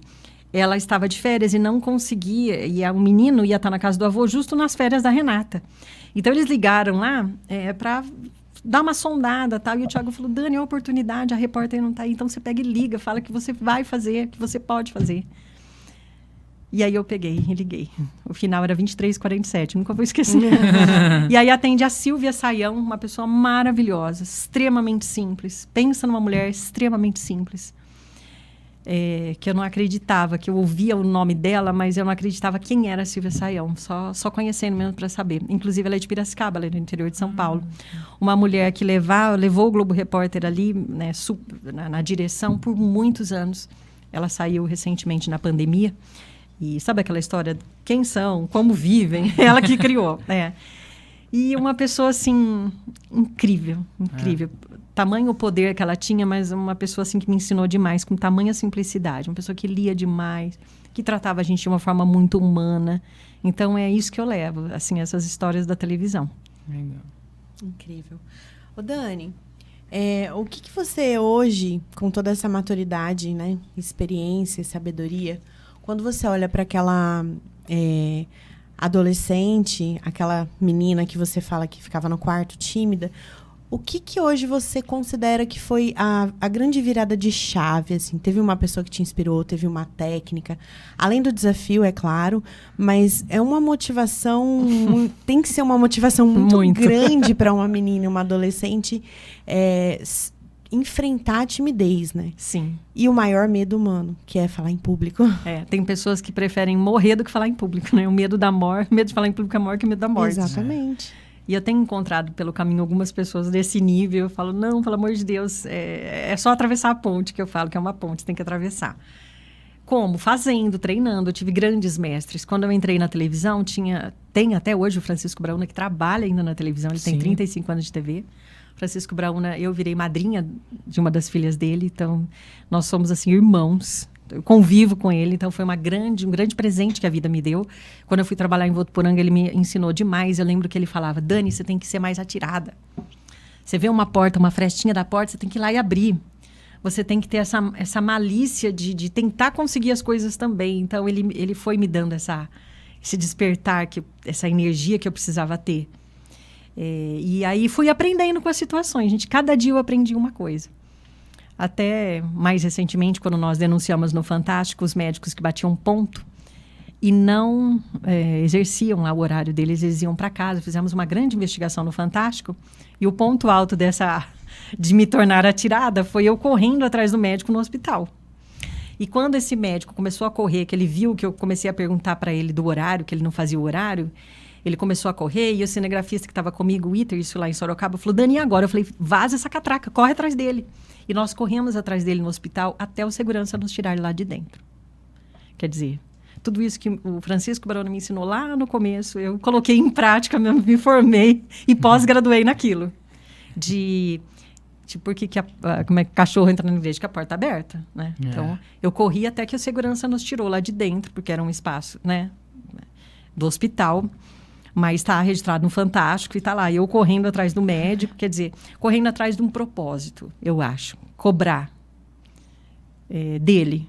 ela estava de férias e não conseguia. E o menino ia estar na casa do avô justo nas férias da Renata. Então eles ligaram lá para dar uma sondada, tal. E o Thiago falou, Dani, é uma oportunidade, a repórter não está aí. Então você pega e liga, fala que você vai fazer, que você pode fazer. E aí eu peguei e liguei. O final era 23h47, nunca vou esquecer. E aí atende a Silvia Saião, uma pessoa maravilhosa, extremamente simples. Pensa numa mulher extremamente simples. Que eu não acreditava, que eu ouvia o nome dela, mas eu não acreditava quem era a Silvia Saião, só conhecendo mesmo para saber. Inclusive, ela é de Piracicaba, ela é do interior de São Paulo. Uma mulher que levou o Globo Repórter ali, né, na direção por muitos anos. Ela saiu recentemente na pandemia. E sabe aquela história, quem são, como vivem? Ela que criou, E uma pessoa, assim, incrível. Tamanho o poder que ela tinha, mas uma pessoa, assim, que me ensinou demais, com tamanha simplicidade. Uma pessoa que lia demais, que tratava a gente de uma forma muito humana. Então, é isso que eu levo, assim, essas histórias da televisão. Legal. Incrível. Ô, Dani, o que você hoje, com toda essa maturidade, né, experiência e sabedoria, quando você olha para aquela adolescente, aquela menina que você fala que ficava no quarto tímida, o que hoje você considera que foi a grande virada de chave? Assim? Teve uma pessoa que te inspirou, teve uma técnica, além do desafio, é claro, mas é uma motivação, tem que ser uma motivação muito. Grande para uma menina, uma adolescente, enfrentar a timidez, né? Sim. E o maior medo humano, que é falar em público. Tem pessoas que preferem morrer do que falar em público, né? O medo da morte, medo de falar em público é maior que o medo da morte. Exatamente. E eu tenho encontrado pelo caminho algumas pessoas desse nível. Eu falo, não, pelo amor de Deus, é só atravessar a ponte, que eu falo que é uma ponte, tem que atravessar. Como? Fazendo, treinando. Eu tive grandes mestres. Quando eu entrei na televisão, tem até hoje o Francisco Brauna, que trabalha ainda na televisão. Ele tem 35 anos de TV. Francisco Brauna, eu virei madrinha de uma das filhas dele. Então, nós somos, assim, irmãos. Eu convivo com ele, então foi um grande presente que a vida me deu. Quando eu fui trabalhar em Votuporanga, ele me ensinou demais. Eu lembro que ele falava, Dani, você tem que ser mais atirada. Você vê uma porta, uma frestinha da porta, você tem que ir lá e abrir. Você tem que ter essa malícia de tentar conseguir as coisas também. Então, ele foi me dando esse despertar, essa energia que eu precisava ter. E aí, fui aprendendo com as situações. Gente, cada dia eu aprendi uma coisa. Até mais recentemente, quando nós denunciamos no Fantástico os médicos que batiam ponto e não exerciam lá o horário deles, eles iam para casa. Fizemos uma grande investigação no Fantástico e o ponto alto de me tornar atirada foi eu correndo atrás do médico no hospital. E quando esse médico começou a correr, que ele viu que eu comecei a perguntar para ele do horário, que ele não fazia o horário, ele começou a correr e o cinegrafista que estava comigo, o Iter, isso lá em Sorocaba, falou, Dani, e agora? Eu falei, vaza essa catraca, corre atrás dele. E nós corremos atrás dele no hospital até o segurança nos tirar lá de dentro. Quer dizer, tudo isso que o Francisco Brauna me ensinou lá no começo, eu coloquei em prática, me formei e pós-graduei naquilo. Por que como é que cachorro entra na igreja? Que a porta é aberta, né? Então, eu corri até que o segurança nos tirou lá de dentro, porque era um espaço, né, do hospital. Mas está registrado no Fantástico e está lá. Eu correndo atrás do médico, quer dizer, correndo atrás de um propósito, eu acho. Cobrar dele.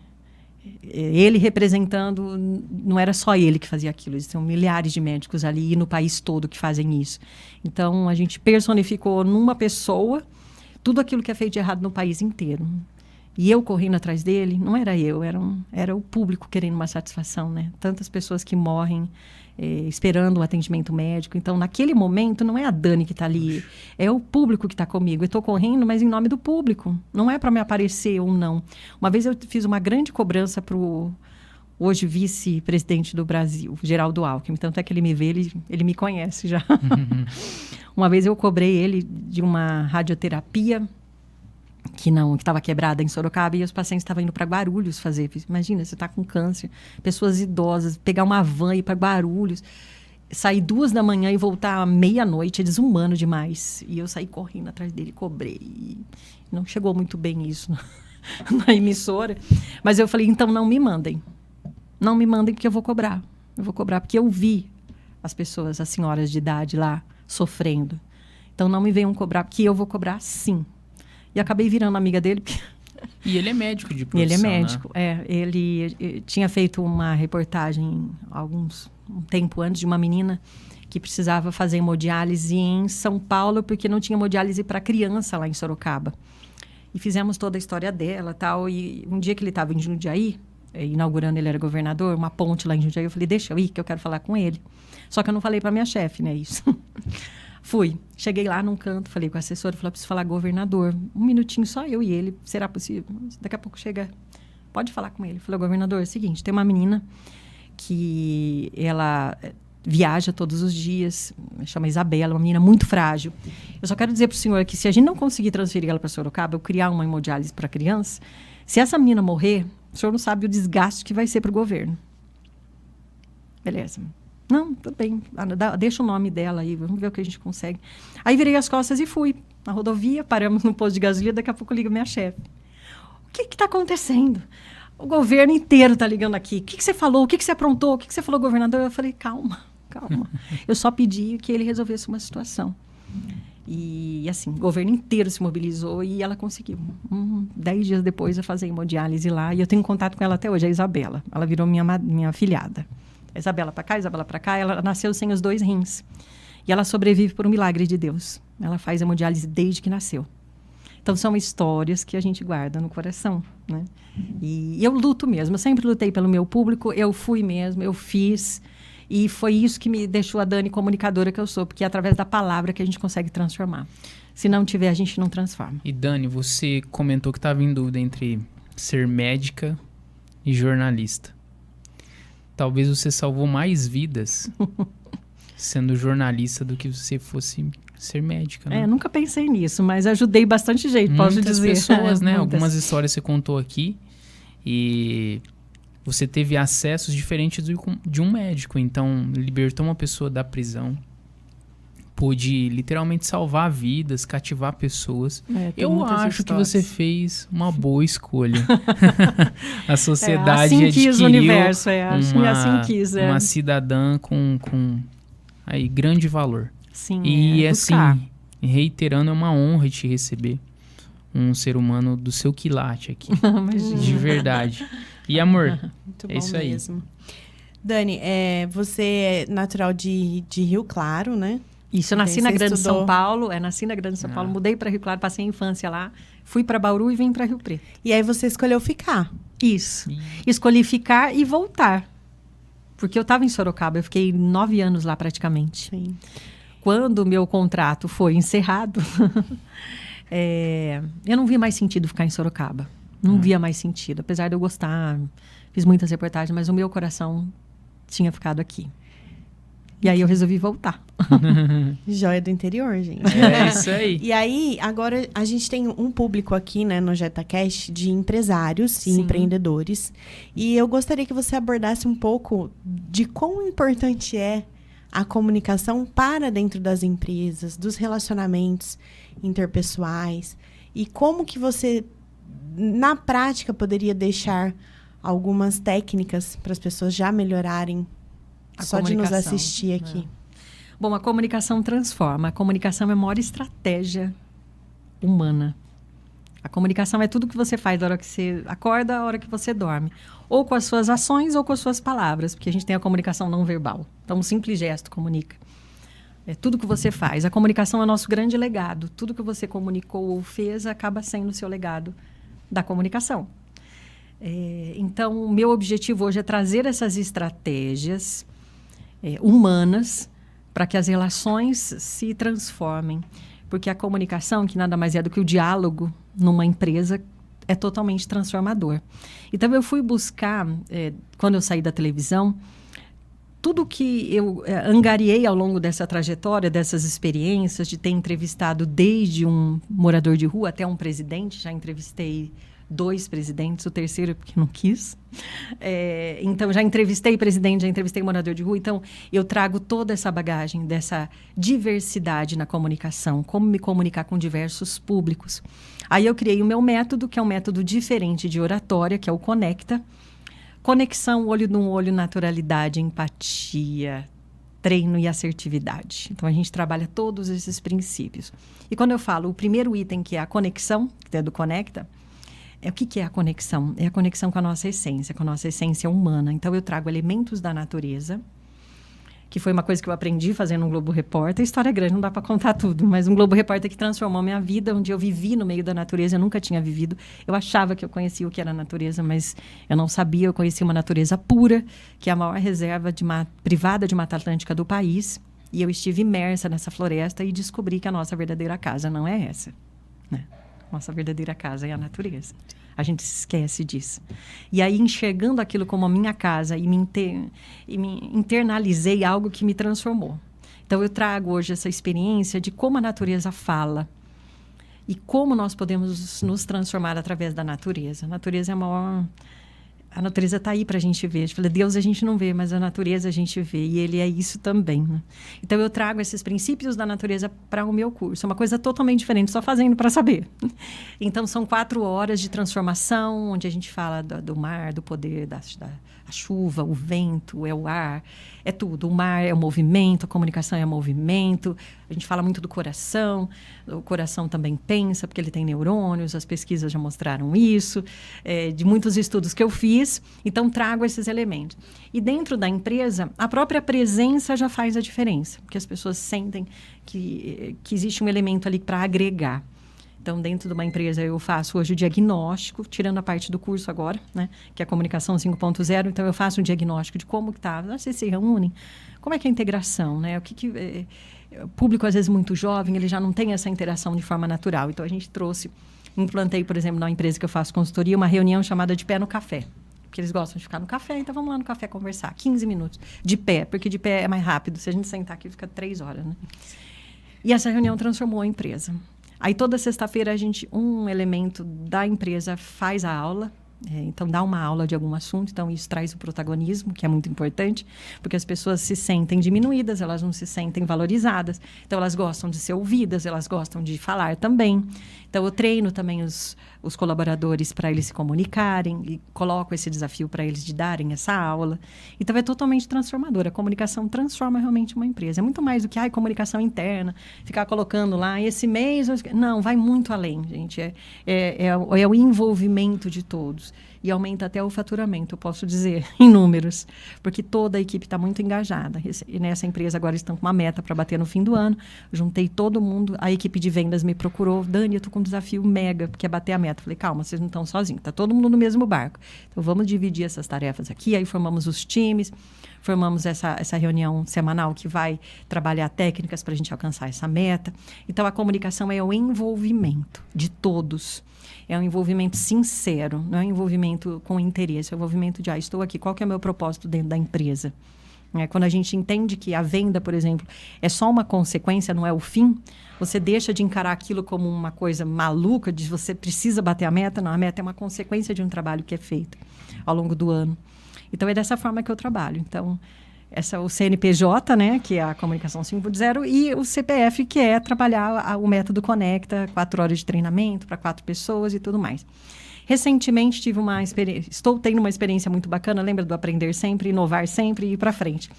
Ele representando, não era só ele que fazia aquilo. Existem milhares de médicos ali e no país todo que fazem isso. Então, a gente personificou numa pessoa tudo aquilo que é feito de errado no país inteiro. E eu correndo atrás dele, não era eu, era o público querendo uma satisfação, né? Tantas pessoas que morrem esperando o atendimento médico. Então, naquele momento, não é a Dani que está ali, é o público que está comigo. Eu estou correndo, mas em nome do público. Não é para me aparecer ou não. Uma vez eu fiz uma grande cobrança para o hoje vice-presidente do Brasil, Geraldo Alckmin. Tanto é que ele me vê, ele me conhece já. Uma vez eu cobrei ele de uma radioterapia que estava quebrada em Sorocaba, e os pacientes estavam indo para Guarulhos fazer. Imagina, você está com câncer, pessoas idosas, pegar uma van e ir para Guarulhos, sair 2 da manhã e voltar à meia-noite, é desumano demais. E eu saí correndo atrás dele, cobrei. E não chegou muito bem isso na emissora. Mas eu falei, então não me mandem. Não me mandem porque eu vou cobrar. Eu vou cobrar porque eu vi as pessoas, as senhoras de idade lá, sofrendo. Então não me venham cobrar, porque eu vou cobrar sim. E acabei virando amiga dele. E ele é médico de profissão, ele é médico, né? Ele tinha feito uma reportagem um tempo antes de uma menina que precisava fazer hemodiálise em São Paulo, porque não tinha hemodiálise para criança lá em Sorocaba. E fizemos toda a história dela e tal. E um dia que ele estava em Jundiaí, inaugurando, ele era governador, uma ponte lá em Jundiaí, eu falei, deixa eu ir, que eu quero falar com ele. Só que eu não falei para minha chefe, né, isso. Fui. Cheguei lá num canto, falei com a assessora, falei, preciso falar governador. 1 minutinho, só eu e ele. Será possível? Daqui a pouco chega. Pode falar com ele. Falei, governador, é o seguinte, tem uma menina que ela viaja todos os dias, chama Isabela, uma menina muito frágil. Eu só quero dizer para o senhor que se a gente não conseguir transferir ela para Sorocaba, eu criar uma hemodiálise para criança, se essa menina morrer, o senhor não sabe o desgaste que vai ser para o governo. Beleza. Não, tudo bem, deixa o nome dela aí, vamos ver o que a gente consegue. Aí virei as costas e fui na rodovia, paramos no posto de gasolina, daqui a pouco liga minha chefe. O que está acontecendo? O governo inteiro está ligando aqui. O que você falou? O que você aprontou? O que você falou, governador? Eu falei, calma. Eu só pedi que ele resolvesse uma situação. E, assim, o governo inteiro se mobilizou e ela conseguiu. 10 dias depois eu fazia hemodiálise lá e eu tenho contato com ela até hoje, a Isabela. Ela virou minha afilhada. A Isabela para cá, Isabela para cá. Ela nasceu sem os 2 rins. E ela sobrevive por um milagre de Deus. Ela faz hemodiálise desde que nasceu. Então, são histórias que a gente guarda no coração, né? E eu luto mesmo. Eu sempre lutei pelo meu público. Eu fui mesmo, eu fiz. E foi isso que me deixou a Dani comunicadora que eu sou. Porque é através da palavra que a gente consegue transformar. Se não tiver, a gente não transforma. E Dani, você comentou que estava em dúvida entre ser médica e jornalista. Talvez você salvou mais vidas sendo jornalista do que você fosse ser médica, né? Nunca pensei nisso, mas ajudei bastante gente, posso dizer. Muitas pessoas, né? Muitas. Algumas histórias você contou aqui e você teve acessos diferentes de um médico. Então, libertou uma pessoa da prisão. Pôde literalmente salvar vidas, cativar pessoas. Eu acho que você fez uma boa escolha. A sociedade assim adquiriu quis o universo, assim quis. Uma cidadã com aí, grande valor. Sim, e assim, reiterando, é uma honra te receber. Um ser humano do seu quilate aqui. De verdade. E amor, muito é bom isso aí. mesmo. Dani, você é natural de Rio Claro, né? Isso, eu nasci na Grande estudou... São Paulo. Nasci na Grande São Paulo, mudei para Rio Claro, passei a infância lá. Fui para Bauru e vim para Rio Preto. E aí você escolheu ficar. Isso. Escolhi ficar e voltar. Porque eu estava em Sorocaba, eu fiquei 9 anos lá praticamente. Sim. Quando o meu contrato foi encerrado, eu não via mais sentido ficar em Sorocaba. Não via mais sentido. Apesar de eu gostar, fiz muitas reportagens, mas o meu coração tinha ficado aqui. E aí eu resolvi voltar. Joia do interior, gente. É isso aí. E aí, agora a gente tem um público aqui, né, no JetaCast de empresários e empreendedores. E eu gostaria que você abordasse um pouco de quão importante é a comunicação para dentro das empresas, dos relacionamentos interpessoais. E como que você, na prática, poderia deixar algumas técnicas para as pessoas já melhorarem só de nos assistir aqui. Bom, a comunicação transforma. A comunicação é a maior estratégia humana. A comunicação é tudo que você faz da hora que você acorda, da hora que você dorme. Ou com as suas ações ou com as suas palavras, porque a gente tem a comunicação não verbal. Então, um simples gesto comunica. É tudo que você faz. A comunicação é o nosso grande legado. Tudo que você comunicou ou fez acaba sendo o seu legado da comunicação. Então, o meu objetivo hoje é trazer essas estratégias humanas para que as relações se transformem. Porque a comunicação, que nada mais é do que o diálogo numa empresa, é totalmente transformador. Então, eu fui buscar, quando eu saí da televisão, tudo que eu angariei ao longo dessa trajetória, dessas experiências, de ter entrevistado desde um morador de rua até um presidente, já entrevistei 2 presidentes, o terceiro porque não quis. Então, já entrevistei presidente, já entrevistei morador de rua. Então, eu trago toda essa bagagem, dessa diversidade na comunicação, como me comunicar com diversos públicos. Aí eu criei o meu método, que é um método diferente de oratória, que é o Conecta. Conexão, olho no olho, naturalidade, empatia, treino e assertividade. Então, a gente trabalha todos esses princípios. E quando eu falo o primeiro item, que é a conexão, que é do Conecta, o que é a conexão? É a conexão com a nossa essência humana. Então, eu trago elementos da natureza, que foi uma coisa que eu aprendi fazendo um Globo Repórter. A história é grande, não dá para contar tudo, mas um Globo Repórter que transformou a minha vida, onde eu vivi no meio da natureza, eu nunca tinha vivido. Eu achava que eu conhecia o que era a natureza, mas eu não sabia. Eu conhecia uma natureza pura, que é a maior reserva privada de Mata Atlântica do país. E eu estive imersa nessa floresta e descobri que a nossa verdadeira casa não é essa, né? Nossa verdadeira casa é a natureza. A gente se esquece disso. E aí, enxergando aquilo como a minha casa e me internalizei algo que me transformou. Então, eu trago hoje essa experiência de como a natureza fala e como nós podemos nos transformar através da natureza. A natureza é a natureza está aí para a gente ver. Eu falei, Deus a gente não vê, mas a natureza a gente vê. E ele é isso também, né? Então, eu trago esses princípios da natureza para o meu curso. É uma coisa totalmente diferente, só fazendo para saber. Então, são 4 horas de transformação, onde a gente fala do mar, do poder da chuva, o vento, é o ar, é tudo. O mar é o movimento, a comunicação é o movimento. A gente fala muito do coração. O coração também pensa, porque ele tem neurônios. As pesquisas já mostraram isso. De muitos estudos que eu fiz. Então, trago esses elementos. E dentro da empresa, a própria presença já faz a diferença. Porque as pessoas sentem que existe um elemento ali para agregar. Então, dentro de uma empresa, eu faço hoje o diagnóstico, tirando a parte do curso agora, né? Que é a comunicação 5.0. Então, eu faço um diagnóstico de como que está. Vocês se reúnem, como é que é a integração, né? O público, às vezes, muito jovem, ele já não tem essa interação de forma natural. Então, a gente implantei, por exemplo, na empresa que eu faço consultoria, uma reunião chamada de pé no café. Porque eles gostam de ficar no café, então vamos lá no café conversar. 15 minutos de pé, porque de pé é mais rápido. Se a gente sentar aqui, fica 3 horas, né? E essa reunião transformou a empresa. Aí, toda sexta-feira, um elemento da empresa faz a aula. Então, dá uma aula de algum assunto. Então, isso traz o protagonismo, que é muito importante. Porque as pessoas se sentem diminuídas, elas não se sentem valorizadas. Então, elas gostam de ser ouvidas, elas gostam de falar também. Então, eu treino também os colaboradores para eles se comunicarem. E coloco esse desafio para eles de darem essa aula. Então, é totalmente transformador. A comunicação transforma realmente uma empresa. É muito mais do que comunicação interna. Ficar colocando lá, esse mês... Não, vai muito além, gente. É o envolvimento de todos. E aumenta até o faturamento, eu posso dizer, em números. Porque toda a equipe está muito engajada. E nessa empresa agora estão com uma meta para bater no fim do ano. Juntei todo mundo. A equipe de vendas me procurou. Dani, eu estou com um desafio mega, que é bater a meta. Falei, calma, vocês não estão sozinhos. Está todo mundo no mesmo barco. Então, vamos dividir essas tarefas aqui. Aí, formamos os times. Formamos essa reunião semanal que vai trabalhar técnicas para a gente alcançar essa meta. Então, a comunicação é o envolvimento de todos. É um envolvimento sincero, não é um envolvimento com interesse, é um envolvimento de, estou aqui, qual que é o meu propósito dentro da empresa? Quando a gente entende que a venda, por exemplo, é só uma consequência, não é o fim, você deixa de encarar aquilo como uma coisa maluca, de você precisa bater a meta. Não, a meta é uma consequência de um trabalho que é feito ao longo do ano. Então, é dessa forma que eu trabalho. Então, o CNPJ, né, que é a comunicação 5.0, e o CPF, que é trabalhar o método Conecta, 4 horas de treinamento para 4 pessoas e tudo mais. Recentemente, estou tendo uma experiência muito bacana, lembra do aprender sempre, inovar sempre e ir para frente.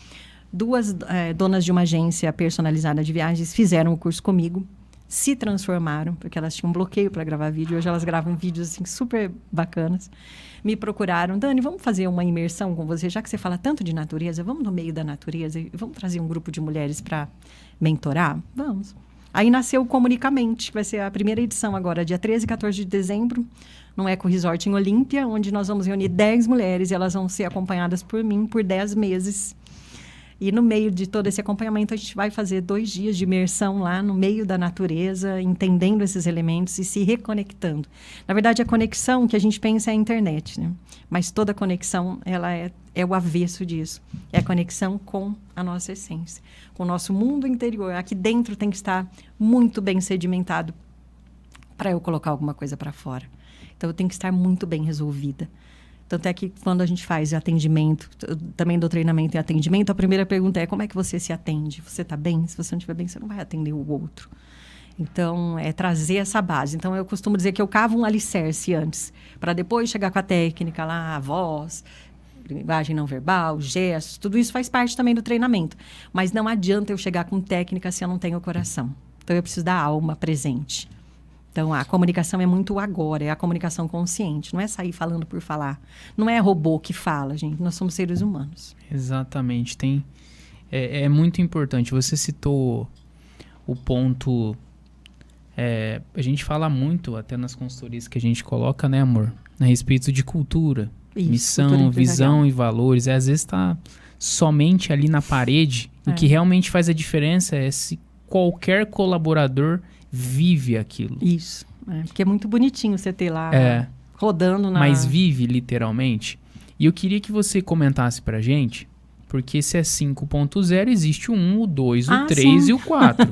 2 donas de uma agência personalizada de viagens fizeram o curso comigo, se transformaram, porque elas tinham um bloqueio para gravar vídeo. Hoje elas gravam vídeos assim, super bacanas. Me procuraram, Dani, vamos fazer uma imersão com você, já que você fala tanto de natureza, vamos no meio da natureza e vamos trazer um grupo de mulheres para mentorar? Vamos. Aí nasceu o Comunicamente, que vai ser a primeira edição agora, dia 13 e 14 de dezembro, no Eco Resort em Olímpia, onde nós vamos reunir 10 mulheres e elas vão ser acompanhadas por mim por 10 meses. E no meio de todo esse acompanhamento, a gente vai fazer 2 dias de imersão lá no meio da natureza, entendendo esses elementos e se reconectando. Na verdade, a conexão que a gente pensa é a internet, né? Mas toda conexão, ela é o avesso disso. É a conexão com a nossa essência, com o nosso mundo interior. Aqui dentro tem que estar muito bem sedimentado para eu colocar alguma coisa para fora. Então, eu tenho que estar muito bem resolvida. Tanto é que quando a gente faz atendimento, também do treinamento e atendimento, a primeira pergunta é como é que você se atende? Você está bem? Se você não estiver bem, você não vai atender o outro. Então, é trazer essa base. Então, eu costumo dizer que eu cavo um alicerce antes, para depois chegar com a técnica lá, a voz, linguagem não verbal, gestos, tudo isso faz parte também do treinamento. Mas não adianta eu chegar com técnica se eu não tenho o coração. Então, eu preciso da alma presente. Então, a comunicação é muito agora, é a comunicação consciente. Não é sair falando por falar. Não é robô que fala, gente. Nós somos seres humanos. Exatamente. É muito importante. Você citou o ponto... a gente fala muito, até nas consultorias que a gente coloca, né, amor? A respeito de cultura. Isso, missão, cultura visão e valores. Às vezes está somente ali na parede. O que realmente faz a diferença é se qualquer colaborador... vive aquilo. Isso. Porque é muito bonitinho você ter lá rodando na... Mas vive, literalmente. E eu queria que você comentasse pra gente, porque se é 5.0, existe o 1, o 2, o 3 sim. E o 4.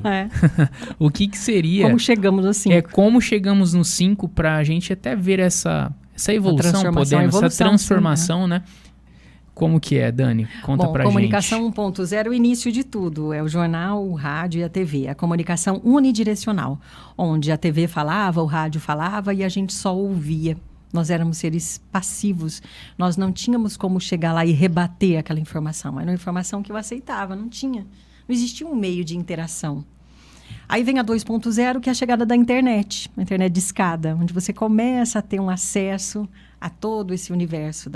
O que seria... Como chegamos assim? Como chegamos no 5 pra gente até ver essa Essa evolução, essa transformação, né? Como que é, Dani? Conta pra comunicação gente. Comunicação 1.0 é o início de tudo. É o jornal, o rádio e a TV. A comunicação unidirecional, onde a TV falava, o rádio falava e a gente só ouvia. Nós éramos seres passivos. Nós não tínhamos como chegar lá e rebater aquela informação. Era uma informação que eu aceitava, não tinha. Não existia um meio de interação. Aí vem a 2.0, que é a chegada da internet. A internet de escada, onde você começa a ter um acesso a todo esse universo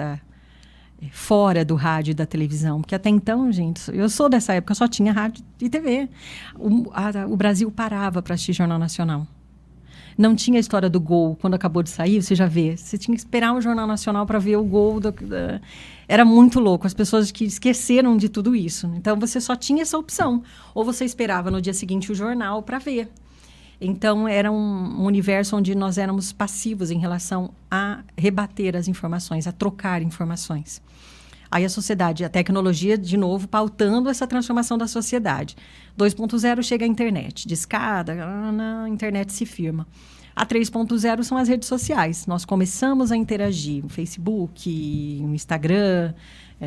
fora do rádio e da televisão. Porque até então, gente, eu sou dessa época, só tinha rádio e TV. O Brasil parava para assistir Jornal Nacional. Não tinha a história do gol. Quando acabou de sair, você já vê. Você tinha que esperar o Jornal Nacional para ver o gol. Era muito louco. As pessoas que esqueceram de tudo isso. Então, você só tinha essa opção. Ou você esperava no dia seguinte o jornal para ver. Então, era um universo onde nós éramos passivos em relação a rebater as informações, a trocar informações. Aí a sociedade, a tecnologia, de novo, pautando essa transformação da sociedade. 2.0 chega a internet, de escada, na internet se firma. A 3.0 são as redes sociais. Nós começamos a interagir no Facebook, no Instagram,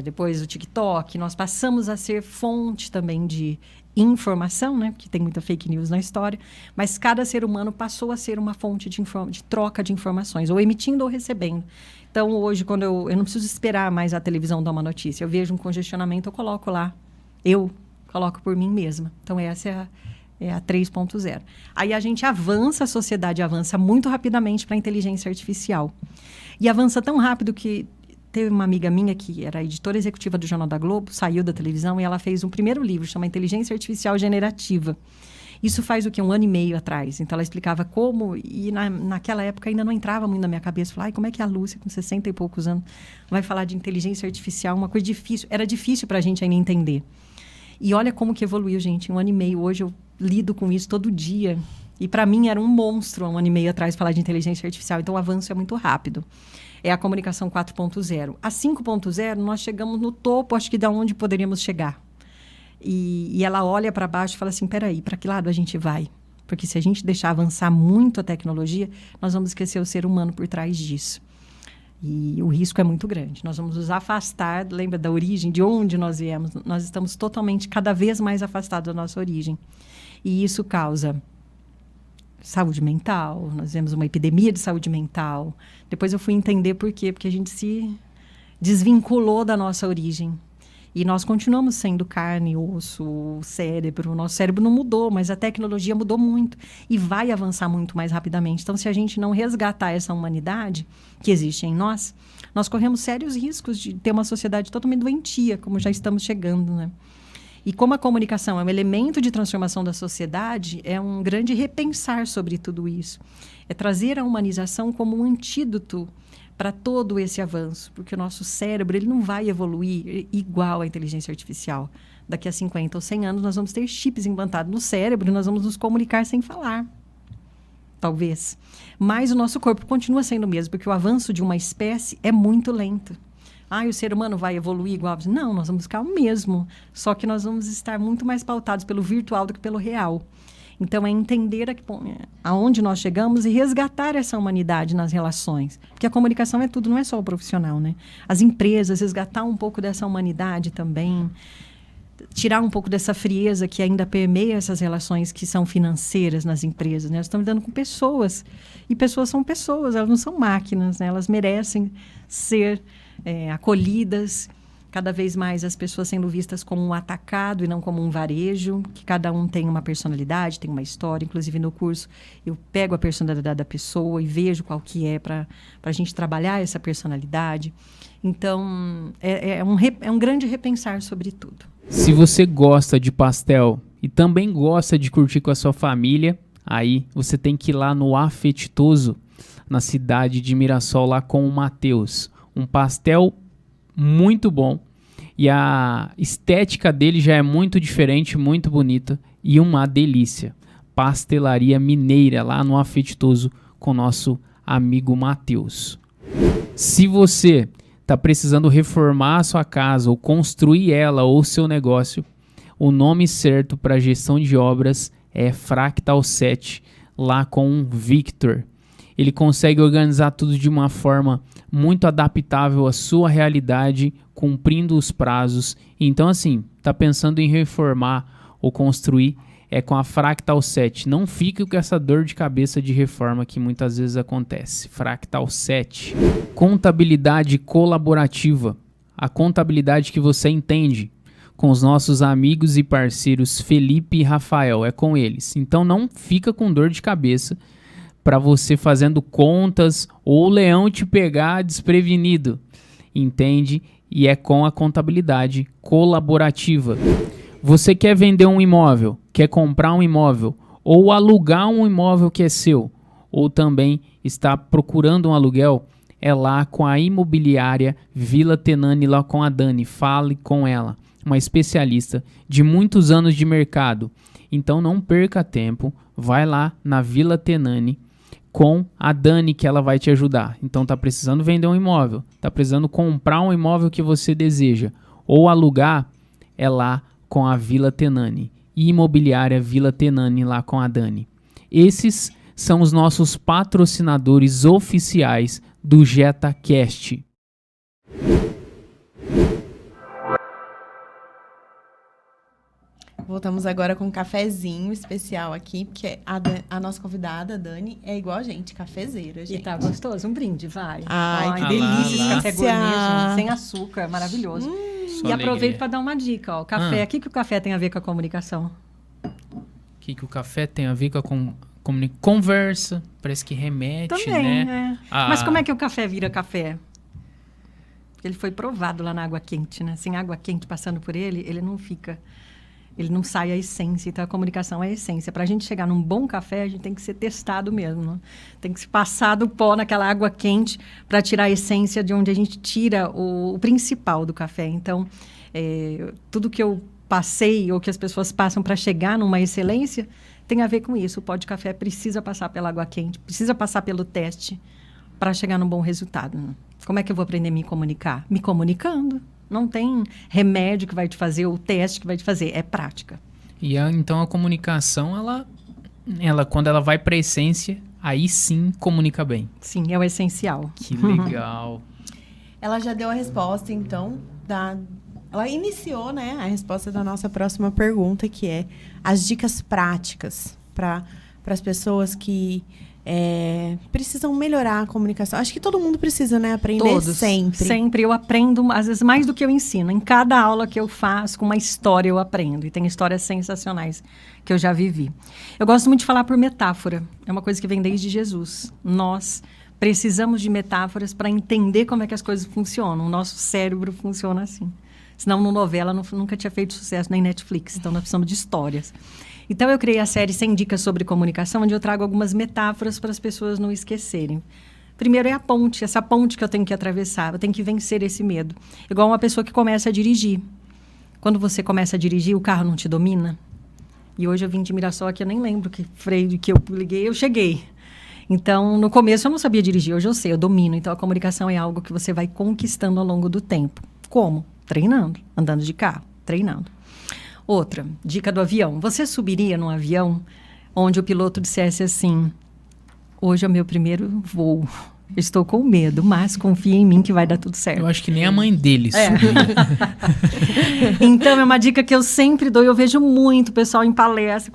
depois o TikTok. Nós passamos a ser fonte também de informação, né? Porque tem muita fake news na história. Mas cada ser humano passou a ser uma fonte de troca de informações, ou emitindo ou recebendo. Então, hoje, quando eu não preciso esperar mais a televisão dar uma notícia. Eu vejo um congestionamento, eu coloco lá. Eu coloco por mim mesma. Então, essa é a 3.0. Aí a gente avança, a sociedade avança muito rapidamente para a inteligência artificial. E avança tão rápido que teve uma amiga minha que era editora executiva do Jornal da Globo, saiu da televisão e ela fez um primeiro livro, chama Inteligência Artificial Generativa. Isso faz o quê? 1 ano e meio atrás. Então, ela explicava como... E naquela época ainda não entrava muito na minha cabeça. Falava, como é que a Lúcia, com 60 e poucos anos, vai falar de inteligência artificial? Uma coisa difícil. Era difícil para a gente ainda entender. E olha como que evoluiu, gente. 1 ano e meio. Hoje eu lido com isso todo dia. E para mim era um monstro, 1 ano e meio atrás, falar de inteligência artificial. Então, o avanço é muito rápido. É a comunicação 4.0. A 5.0, nós chegamos no topo, acho que de onde poderíamos chegar. E ela olha para baixo e fala assim, peraí, para que lado a gente vai? Porque se a gente deixar avançar muito a tecnologia, nós vamos esquecer o ser humano por trás disso. E o risco é muito grande. Nós vamos nos afastar, lembra da origem, de onde nós viemos? Nós estamos totalmente, cada vez mais afastados da nossa origem. E isso causa saúde mental, nós vemos uma epidemia de saúde mental. Depois eu fui entender por quê, porque a gente se desvinculou da nossa origem. E nós continuamos sendo carne, osso, cérebro. O nosso cérebro não mudou, mas a tecnologia mudou muito. E vai avançar muito mais rapidamente. Então, se a gente não resgatar essa humanidade que existe em nós, nós corremos sérios riscos de ter uma sociedade totalmente doentia, como já estamos chegando, né? E como a comunicação é um elemento de transformação da sociedade, é um grande repensar sobre tudo isso. É trazer a humanização como um antídoto para todo esse avanço, porque o nosso cérebro ele não vai evoluir igual à inteligência artificial. Daqui a 50 ou 100 anos, nós vamos ter chips implantados no cérebro e nós vamos nos comunicar sem falar. Talvez. Mas o nosso corpo continua sendo o mesmo, porque o avanço de uma espécie é muito lento. O ser humano vai evoluir igual? Não, nós vamos ficar o mesmo. Só que nós vamos estar muito mais pautados pelo virtual do que pelo real. Então, é entender aonde nós chegamos e resgatar essa humanidade nas relações. Porque a comunicação é tudo, não é só o profissional, né? As empresas, resgatar um pouco dessa humanidade também. Tirar um pouco dessa frieza que ainda permeia essas relações que são financeiras nas empresas, né? Nós estamos lidando com pessoas. E pessoas são pessoas, elas não são máquinas, né? Elas merecem ser acolhidas. Cada vez mais as pessoas sendo vistas como um atacado e não como um varejo, que cada um tem uma personalidade, tem uma história. Inclusive, no curso, eu pego a personalidade da pessoa e vejo qual que é para a gente trabalhar essa personalidade. Então, é um grande repensar sobre tudo. Se você gosta de pastel e também gosta de curtir com a sua família, aí você tem que ir lá no Afetitoso, na cidade de Mirassol, lá com o Matheus. Um pastel muito bom e a estética dele já é muito diferente, muito bonita e uma delícia. Pastelaria Mineira lá no Afetitoso com nosso amigo Matheus. Se você está precisando reformar a sua casa ou construir ela ou seu negócio, o nome certo para gestão de obras é Fractal 7 lá com o Victor. ele consegue organizar tudo de uma forma muito adaptável à sua realidade, cumprindo os prazos. Então, assim, tá pensando em reformar ou construir, é com a Fractal 7. Não fique com essa dor de cabeça de reforma que muitas vezes acontece. Fractal 7. Contabilidade colaborativa. A contabilidade que você entende. Com os nossos amigos e parceiros Felipe e Rafael. É com eles. Então não fica com dor de cabeça para você fazendo contas ou o leão te pegar desprevenido. Entende? E é com a contabilidade colaborativa. Você quer vender um imóvel, quer comprar um imóvel, ou alugar um imóvel que é seu, ou também está procurando um aluguel, é lá com a imobiliária Vila Tenani, lá com a Dani. Fale com ela, uma especialista de muitos anos de mercado. Então não perca tempo, vai lá na Vila Tenani com a Dani que ela vai te ajudar. Então tá precisando vender um imóvel, tá precisando comprar um imóvel que você deseja, ou alugar, é lá com a Vila Tenani, imobiliária Vila Tenani, lá com a Dani. Esses são os nossos patrocinadores oficiais do JetaCast. Voltamos agora com um cafezinho especial aqui, porque a nossa convidada, a Dani, é igual a gente, cafezeira, gente. E tá gostoso, um brinde, vai. Ai, que delícia esse café delícia. gourmet, gente, sem açúcar, maravilhoso. E aproveito para dar uma dica, ó, café, o que o café tem a ver com a comunicação? O que o café tem a ver com a conversa? Parece que remete, também, né? Mas como é que o café vira café? Ele foi provado lá na água quente, né? Sem água quente passando por ele, ele não fica... Ele não sai a essência, então a comunicação é a essência. Para a gente chegar num bom café, a gente tem que ser testado mesmo. Né? Tem que se passar do pó naquela água quente para tirar a essência de onde a gente tira o principal do café. Então, tudo que eu passei ou que as pessoas passam para chegar numa excelência tem a ver com isso. O pó de café precisa passar pela água quente, precisa passar pelo teste para chegar num bom resultado. Né? Como é que eu vou aprender a me comunicar? Me comunicando. Não tem remédio que vai te fazer, ou teste que vai te fazer, é prática. E então a comunicação, ela quando ela vai para a essência, aí sim comunica bem. Sim, é o essencial. Que legal. Ela já deu a resposta, então, ela iniciou, né, a resposta da nossa próxima pergunta, que é as dicas práticas para as pessoas que precisam melhorar a comunicação. Acho que todo mundo precisa, né? Aprender Todos, sempre. Sempre. Eu aprendo, às vezes, mais do que eu ensino. Em cada aula que eu faço, com uma história eu aprendo. E tem histórias sensacionais que eu já vivi. Eu gosto muito de falar por metáfora. É uma coisa que vem desde Jesus. Nós precisamos de metáforas para entender como é que as coisas funcionam. O nosso cérebro funciona assim. Senão, no novela, nunca tinha feito sucesso, nem Netflix. Então, nós precisamos de histórias. Então, eu criei a série 100 Dicas sobre Comunicação, onde eu trago algumas metáforas para as pessoas não esquecerem. Primeiro é a ponte, essa ponte que eu tenho que atravessar, eu tenho que vencer esse medo. Igual uma pessoa que começa a dirigir. Quando você começa a dirigir, o carro não te domina. E hoje eu vim de Mirassol aqui, eu nem lembro que freio que eu liguei, eu cheguei. Então, no começo eu não sabia dirigir, hoje eu sei, eu domino. Então, a comunicação é algo que você vai conquistando ao longo do tempo. Como? Treinando, andando de carro, treinando. Outra, dica do avião. Você subiria num avião onde o piloto dissesse assim, hoje é o meu primeiro voo, estou com medo, mas confia em mim que vai dar tudo certo. Eu acho que nem a mãe dele subiria. Então, é uma dica que eu sempre dou, eu vejo muito pessoal em palestra,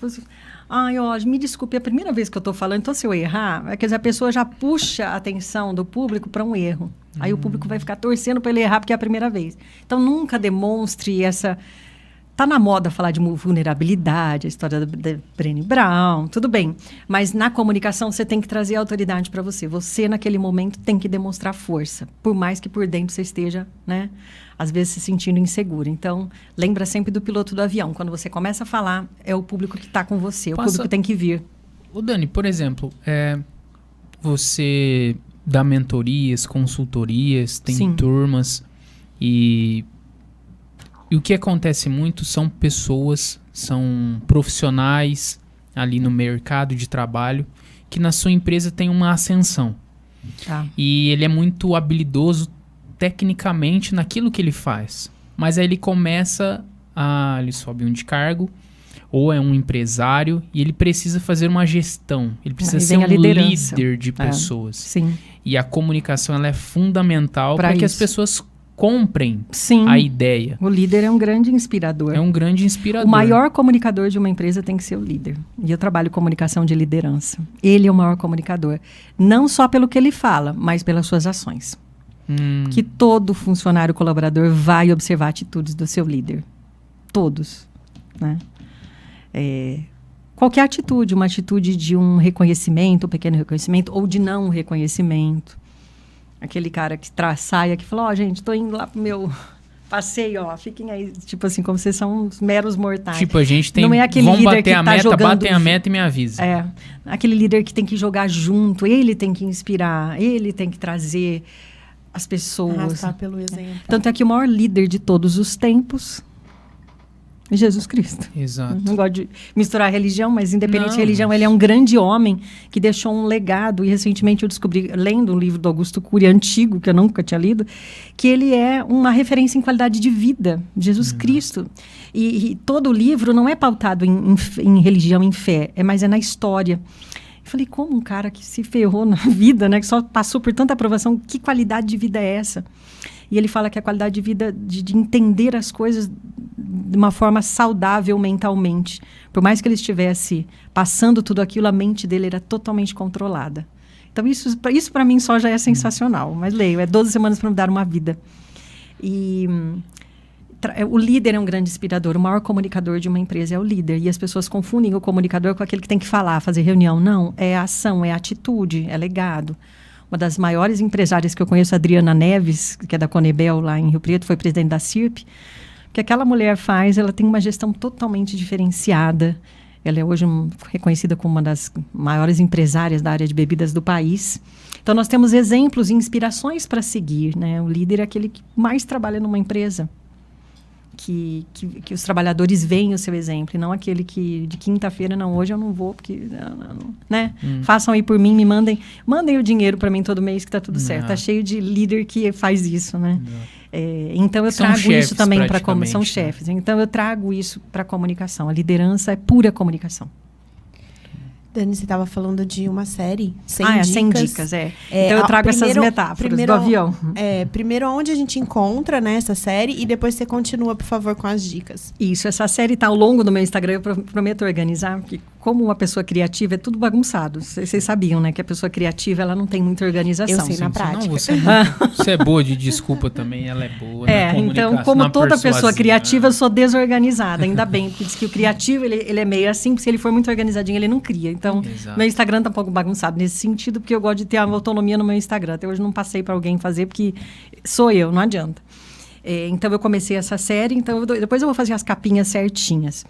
ai, ó, me desculpe, é a primeira vez que eu estou falando, então se eu errar, quer dizer, a pessoa já puxa a atenção do público para um erro. Aí o público vai ficar torcendo para ele errar porque é a primeira vez. Então, nunca demonstre essa... Tá na moda falar de vulnerabilidade, a história da Brené Brown, tudo bem. Mas na comunicação você tem que trazer a autoridade para você. Você, naquele momento, tem que demonstrar força. Por mais que por dentro você esteja, né, às vezes se sentindo inseguro. Então, lembra sempre do piloto do avião. Quando você começa a falar, é o público que está com você. O público tem que vir. Ô Dani, por exemplo, você dá mentorias, consultorias, tem Sim. turmas e o que acontece muito são pessoas, são profissionais ali no mercado de trabalho que na sua empresa tem uma ascensão. Tá. E ele é muito habilidoso tecnicamente naquilo que ele faz. Mas aí ele começa ele sobe um de cargo ou é um empresário e ele precisa fazer uma gestão. Ele precisa ser um líder de pessoas. Sim. E a comunicação ela é fundamental para que as pessoas comprem a ideia. O líder é um grande inspirador. É um grande inspirador. O maior comunicador de uma empresa tem que ser o líder. E eu trabalho comunicação de liderança. Ele é o maior comunicador. Não só pelo que ele fala, mas pelas suas ações. Que todo funcionário colaborador vai observar atitudes do seu líder. Todos. Né? Qualquer atitude, uma atitude de um reconhecimento, um pequeno reconhecimento, ou de não reconhecimento. Aquele cara que saia, que falou, gente, tô indo lá pro meu passeio, fiquem aí, tipo assim, como vocês são uns meros mortais. Tipo, a gente tem, não é aquele vamos líder bater que a tá meta, jogando, batem a meta e me avisa. Aquele líder que tem que jogar junto, ele tem que inspirar, ele tem que trazer as pessoas. Arrastar pelo exemplo. Tanto é que o maior líder de todos os tempos é Jesus Cristo. Exato. Não gosto de misturar religião, mas independente de religião, ele é um grande homem que deixou um legado. E recentemente eu descobri, lendo um livro do Augusto Cury, antigo, que eu nunca tinha lido, que ele é uma referência em qualidade de vida, Jesus Cristo. E todo o livro não é pautado em religião, em fé, mas é na história. Eu falei, como um cara que se ferrou na vida, né, que só passou por tanta aprovação, que qualidade de vida é essa? E ele fala que a qualidade de vida, de entender as coisas de uma forma saudável mentalmente. Por mais que ele estivesse passando tudo aquilo, a mente dele era totalmente controlada. Então, isso para mim só já é sensacional. Mas leio, é 12 semanas para mudar uma vida. E o líder é um grande inspirador. O maior comunicador de uma empresa é o líder. E as pessoas confundem o comunicador com aquele que tem que falar, fazer reunião. Não, é ação, é atitude, é legado. Uma das maiores empresárias que eu conheço, a Adriana Neves, que é da Conebel, lá em Rio Preto, foi presidente da CIRP. O que aquela mulher faz, ela tem uma gestão totalmente diferenciada. Ela é hoje reconhecida como uma das maiores empresárias da área de bebidas do país. Então, nós temos exemplos e inspirações para seguir, né? O líder é aquele que mais trabalha numa empresa. Que os trabalhadores veem o seu exemplo, e não aquele que de quinta-feira, não, hoje eu não vou, porque, né? Façam aí por mim, me mandem o dinheiro para mim todo mês que tá tudo certo. Tá cheio de líder que faz isso, né? Então eu trago isso também para são chefes. Então eu trago isso para a comunicação. A liderança é pura comunicação. Dani, você estava falando de uma série, 100 dicas. 100 dicas, então eu trago essas metáforas do avião. Primeiro, onde a gente encontra, né, essa série, e depois você continua, por favor, com as dicas. Isso, essa série está ao longo do meu Instagram, eu prometo organizar, porque como uma pessoa criativa é tudo bagunçado. Vocês sabiam, né, que a pessoa criativa, ela não tem muita organização. Eu sei, na prática. Não, você é boa de desculpa também, ela é boa. Então, como toda pessoa criativa, eu sou desorganizada, ainda bem, porque diz que o criativo, ele é meio assim, porque se ele for muito organizadinho, ele não cria. Então, meu Instagram tá um pouco bagunçado nesse sentido, porque eu gosto de ter a autonomia no meu Instagram. Até hoje não passei para alguém fazer, porque sou eu, não adianta. Então, eu comecei essa série, então depois eu vou fazer as capinhas certinhas.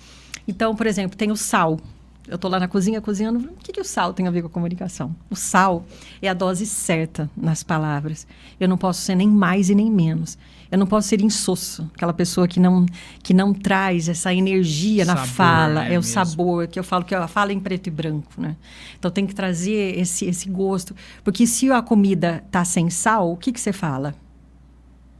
Então, por exemplo, tem o sal. Eu tô lá na cozinha cozinhando. O que o sal tem a ver com a comunicação? O sal é a dose certa nas palavras. Eu não posso ser nem mais e nem menos. Eu não posso ser insosso, aquela pessoa que não traz essa energia na fala, o sabor, que eu falo que eu falo em preto e branco, né? Então tem que trazer esse gosto, porque se a comida tá sem sal, o que você fala?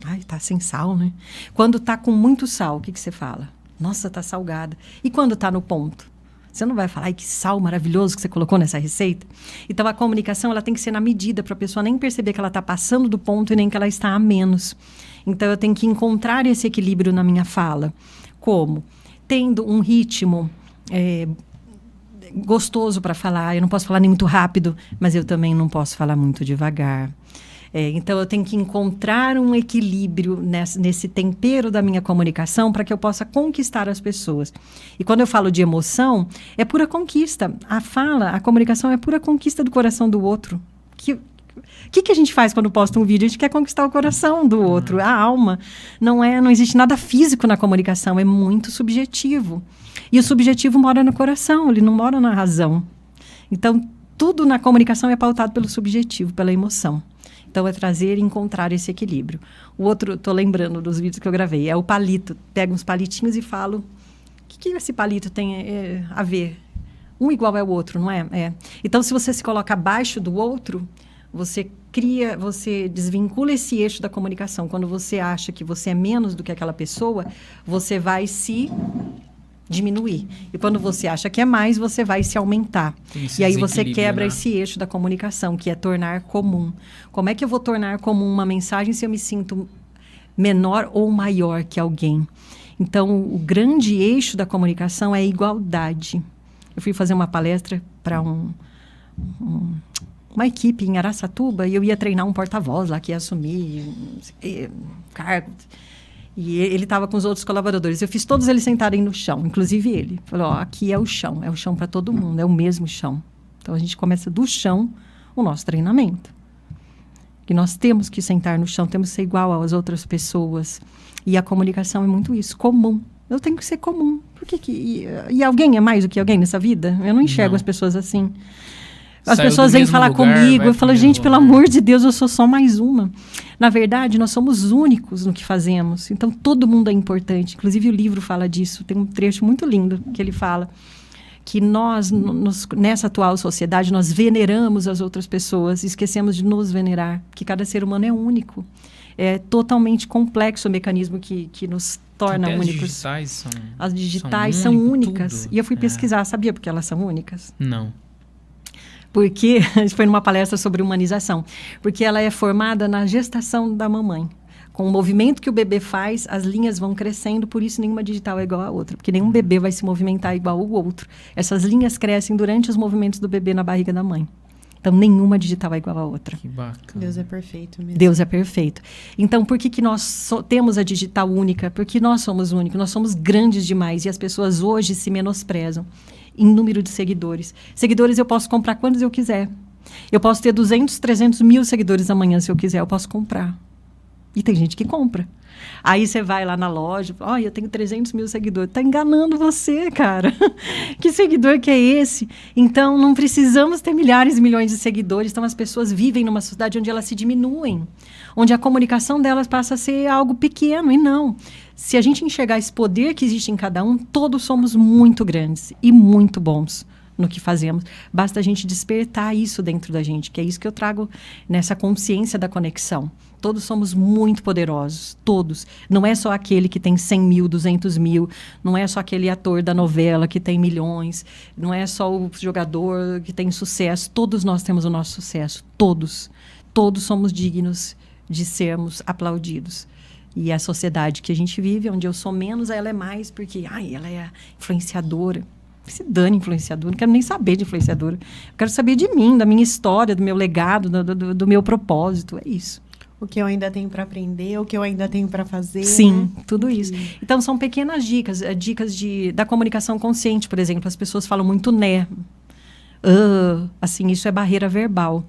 Ai, tá sem sal, né? Quando tá com muito sal, o que você fala? Nossa, tá salgada. E quando tá no ponto? Você não vai falar, ai, que sal maravilhoso que você colocou nessa receita. Então, a comunicação, ela tem que ser na medida, para a pessoa nem perceber que ela está passando do ponto e nem que ela está a menos. Então, eu tenho que encontrar esse equilíbrio na minha fala. Como? Tendo um ritmo gostoso para falar. Eu não posso falar nem muito rápido, mas eu também não posso falar muito devagar. Então, eu tenho que encontrar um equilíbrio nesse tempero da minha comunicação para que eu possa conquistar as pessoas. E quando eu falo de emoção, é pura conquista. A comunicação é pura conquista do coração do outro. O que a gente faz quando posta um vídeo? A gente quer conquistar o coração do outro, a alma. Não existe nada físico na comunicação, é muito subjetivo. E o subjetivo mora no coração, ele não mora na razão. Então, tudo na comunicação é pautado pelo subjetivo, pela emoção. Então, é trazer e encontrar esse equilíbrio. O outro, estou lembrando dos vídeos que eu gravei, é o palito. Pego uns palitinhos e falo, o que esse palito tem a ver? Um igual é o outro, não é? Então, se você se coloca abaixo do outro, você desvincula esse eixo da comunicação. Quando você acha que você é menos do que aquela pessoa, você vai se diminuir. E quando você acha que é mais, você vai se aumentar. E aí você quebra esse eixo da comunicação, que é tornar comum. Como é que eu vou tornar comum uma mensagem se eu me sinto menor ou maior que alguém? Então, o grande eixo da comunicação é a igualdade. Eu fui fazer uma palestra para uma equipe em Araçatuba e eu ia treinar um porta-voz lá que ia assumir cargo. E ele estava com os outros colaboradores. Eu fiz todos eles sentarem no chão, inclusive ele. Falou, aqui é o chão para todo mundo, é o mesmo chão. Então, a gente começa do chão o nosso treinamento. Que nós temos que sentar no chão, temos que ser igual às outras pessoas. E a comunicação é muito isso, comum. Eu tenho que ser comum. Por que e alguém é mais do que alguém nessa vida? Eu não enxergo as pessoas assim. As pessoas vêm falar comigo, eu falo, gente, pelo amor de Deus, eu sou só mais uma. Na verdade, nós somos únicos no que fazemos. Então, todo mundo é importante. Inclusive, o livro fala disso. Tem um trecho muito lindo que ele fala que nós, nessa atual sociedade, nós veneramos as outras pessoas e esquecemos de nos venerar, que cada ser humano é único. É totalmente complexo o mecanismo que nos torna até únicos. As digitais são únicas. Tudo. E eu fui pesquisar, sabia porque elas são únicas? Não. Porque, isso foi numa palestra sobre humanização, porque ela é formada na gestação da mamãe. Com o movimento que o bebê faz, as linhas vão crescendo, por isso nenhuma digital é igual à outra, porque nenhum bebê vai se movimentar igual ao outro. Essas linhas crescem durante os movimentos do bebê na barriga da mãe. Então, nenhuma digital é igual à outra. Que bacana. Deus é perfeito mesmo. Deus é perfeito. Então, por que nós temos a digital única? Porque nós somos únicos, nós somos grandes demais e as pessoas hoje se menosprezam em número de seguidores. Seguidores eu posso comprar quantos eu quiser. Eu posso ter 200, 300 mil seguidores amanhã, se eu quiser, eu posso comprar. E tem gente que compra. Aí você vai lá na loja, eu tenho 300 mil seguidores. Está enganando você, cara. Que seguidor que é esse? Então, não precisamos ter milhares e milhões de seguidores. Então, as pessoas vivem numa sociedade onde elas se diminuem. Onde a comunicação delas passa a ser algo pequeno. E não. Se a gente enxergar esse poder que existe em cada um, todos somos muito grandes e muito bons no que fazemos. Basta a gente despertar isso dentro da gente, que é isso que eu trago nessa consciência da conexão. Todos somos muito poderosos, todos. Não é só aquele que tem 100 mil, 200 mil, não é só aquele ator da novela que tem milhões, não é só o jogador que tem sucesso. Todos nós temos o nosso sucesso, todos. Todos somos dignos de sermos aplaudidos. E a sociedade que a gente vive, onde eu sou menos, ela é mais, porque ela é influenciadora. Se dane influenciadora, não quero nem saber de influenciadora. Eu quero saber de mim, da minha história, do meu legado, do meu propósito, é isso. O que eu ainda tenho para aprender, o que eu ainda tenho para fazer. Sim, né? Tudo isso. Então, são pequenas dicas. Dicas da comunicação consciente, por exemplo. As pessoas falam muito né. Assim, isso é barreira verbal.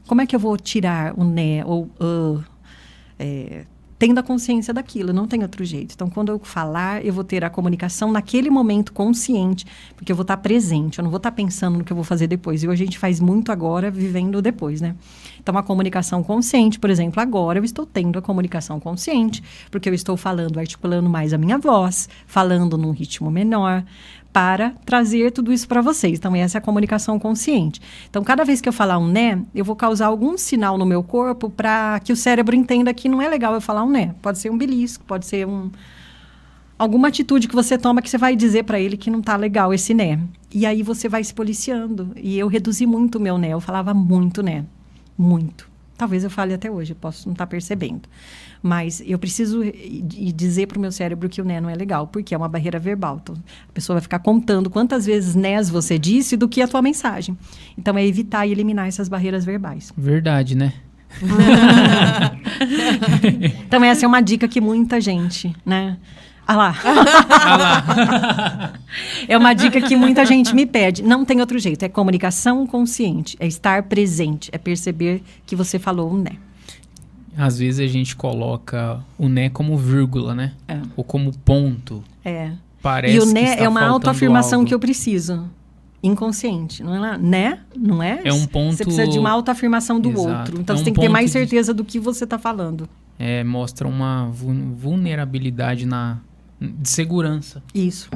Como é que eu vou tirar o né ou tendo a consciência daquilo, não tem outro jeito. Então, quando eu falar, eu vou ter a comunicação naquele momento consciente, porque eu vou estar presente, eu não vou estar pensando no que eu vou fazer depois. E hoje a gente faz muito agora, vivendo o depois, né? Então, a comunicação consciente, por exemplo, agora eu estou tendo a comunicação consciente, porque eu estou falando, articulando mais a minha voz, falando num ritmo menor, para trazer tudo isso para vocês. Então, essa é a comunicação consciente. Então, cada vez que eu falar um né, eu vou causar algum sinal no meu corpo para que o cérebro entenda que não é legal eu falar um né. Pode ser um belisco, pode ser alguma atitude que você toma que você vai dizer para ele que não está legal esse né. E aí você vai se policiando. E eu reduzi muito o meu né. Eu falava muito né. Muito. Talvez eu fale até hoje, eu posso não estar percebendo. Mas eu preciso dizer para o meu cérebro que o né não é legal, porque é uma barreira verbal. Então, a pessoa vai ficar contando quantas vezes nés você disse do que a tua mensagem. Então, é evitar e eliminar essas barreiras verbais. Verdade, né? Então, essa é uma dica que muita gente, né? Lá. É uma dica que muita gente me pede. Não tem outro jeito. É comunicação consciente. É estar presente. É perceber que você falou um né. Às vezes a gente coloca o né como vírgula, né? Ou como ponto. Parece e o né que é uma autoafirmação algo. que eu preciso. Inconsciente. Não é lá? Né? Não é? É um ponto... Você precisa de uma autoafirmação do outro. Então, você tem que ter mais certeza do que você está falando. Mostra uma vulnerabilidade de segurança. Isso.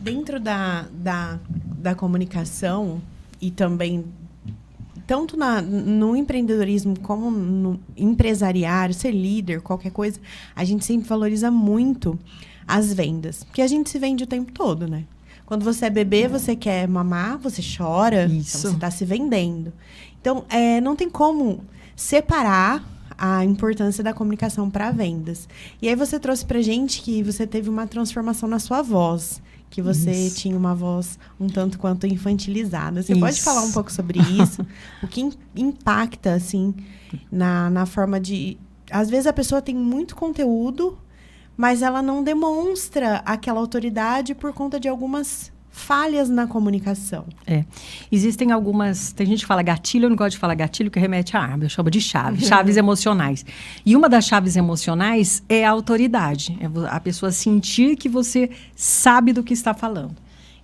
Dentro da comunicação e também tanto no empreendedorismo como no empresariário, ser líder, qualquer coisa, a gente sempre valoriza muito as vendas. Porque a gente se vende o tempo todo, né? Quando você é bebê, você quer mamar, você chora, Isso. então você está se vendendo. Então, não tem como separar a importância da comunicação para vendas. E aí você trouxe pra gente que você teve uma transformação na sua voz, que você tinha uma voz um tanto quanto infantilizada. Você pode falar um pouco sobre isso? O que impacta, assim, na forma de... Às vezes a pessoa tem muito conteúdo, mas ela não demonstra aquela autoridade por conta de algumas falhas na comunicação. Existem algumas... Tem gente que fala gatilho, eu não gosto de falar gatilho, que remete a arma. Eu chamo de chaves emocionais. E uma das chaves emocionais é a autoridade. É a pessoa sentir que você sabe do que está falando.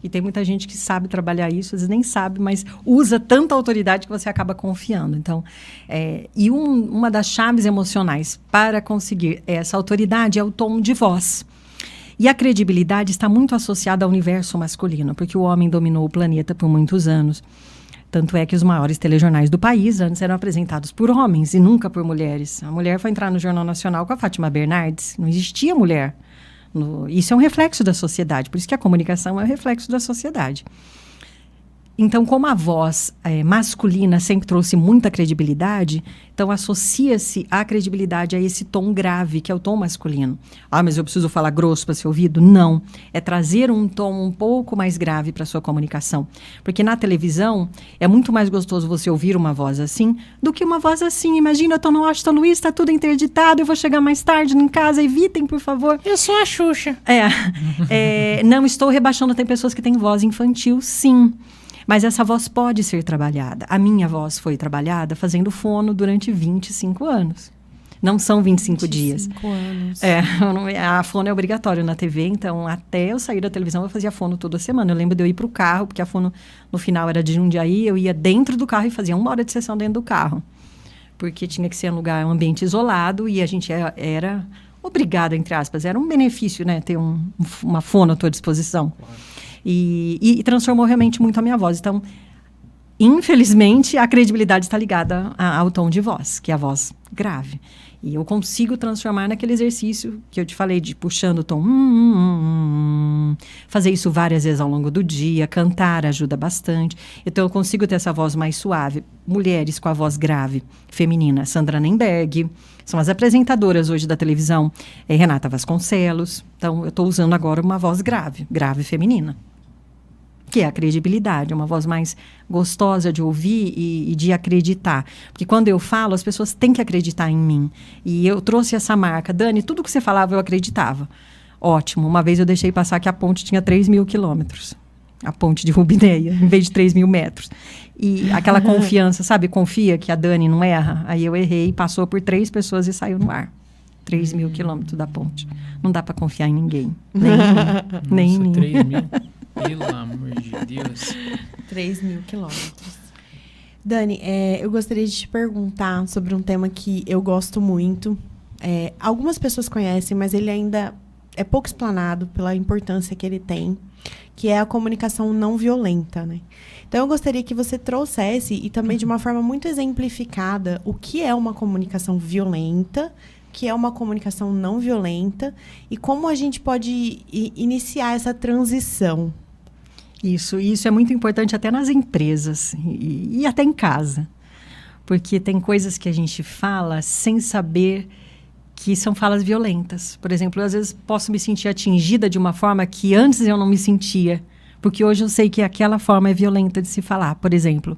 E tem muita gente que sabe trabalhar isso, às vezes nem sabe, mas usa tanta autoridade que você acaba confiando. Então, uma das chaves emocionais para conseguir essa autoridade é o tom de voz. E a credibilidade está muito associada ao universo masculino, porque o homem dominou o planeta por muitos anos. Tanto é que os maiores telejornais do país antes eram apresentados por homens e nunca por mulheres. A mulher foi entrar no Jornal Nacional com a Fátima Bernardes. Não existia mulher. Isso é um reflexo da sociedade, por isso que a comunicação é um reflexo da sociedade. Então, como a voz masculina sempre trouxe muita credibilidade, então associa-se a credibilidade a esse tom grave, que é o tom masculino. Ah, mas eu preciso falar grosso para ser ouvido? Não. É trazer um tom um pouco mais grave para a sua comunicação. Porque na televisão, é muito mais gostoso você ouvir uma voz assim do que uma voz assim. Imagina, eu estou no Washington Luiz, está tudo interditado, eu vou chegar mais tarde em casa, evitem, por favor. Eu sou a Xuxa. Não estou rebaixando, tem pessoas que têm voz infantil, sim. Mas essa voz pode ser trabalhada. A minha voz foi trabalhada fazendo fono durante 25 anos. Não são 25 dias. 25 anos. A fono é obrigatório na TV, então até eu sair da televisão eu fazia fono toda semana. Eu lembro de eu ir para o carro, porque a fono no final era de Jundiaí, eu ia dentro do carro e fazia 1 hora de sessão dentro do carro. Porque tinha que ser um lugar, um ambiente isolado e a gente era obrigado, entre aspas. Era um benefício, né, ter uma fono à tua disposição. Claro. E transformou realmente muito a minha voz. Então, infelizmente, a credibilidade está ligada ao tom de voz, que é a voz grave. E eu consigo transformar naquele exercício que eu te falei, de puxando o tom. Fazer isso várias vezes ao longo do dia. Cantar ajuda bastante. Então, eu consigo ter essa voz mais suave. Mulheres com a voz grave, feminina. Sandra Nemberg. São as apresentadoras hoje da televisão. Renata Vasconcelos. Então, eu estou usando agora uma voz grave feminina. Que é a credibilidade, é uma voz mais gostosa de ouvir e de acreditar. Porque quando eu falo, as pessoas têm que acreditar em mim. E eu trouxe essa marca. Dani, tudo que você falava eu acreditava. Ótimo. Uma vez eu deixei passar que a ponte tinha 3.000 quilômetros. A ponte de Rubineia, em vez de 3.000 metros. E aquela confiança, sabe? Confia que a Dani não erra. Aí eu errei, passou por 3 pessoas e saiu no ar. 3.000 quilômetros da ponte. Não dá para confiar em ninguém. Nem em mim. 3.000? Pelo amor de Deus. 3.000 quilômetros. Dani, eu gostaria de te perguntar sobre um tema que eu gosto muito. Algumas pessoas conhecem, mas ele ainda é pouco explanado pela importância que ele tem, que é a comunicação não violenta, né? Então, eu gostaria que você trouxesse, e também de uma forma muito exemplificada, o que é uma comunicação violenta, que é uma comunicação não violenta, e como a gente pode iniciar essa transição. Isso é muito importante até nas empresas e até em casa. Porque tem coisas que a gente fala sem saber que são falas violentas. Por exemplo, eu às vezes posso me sentir atingida de uma forma que antes eu não me sentia. Porque hoje eu sei que aquela forma é violenta de se falar. Por exemplo,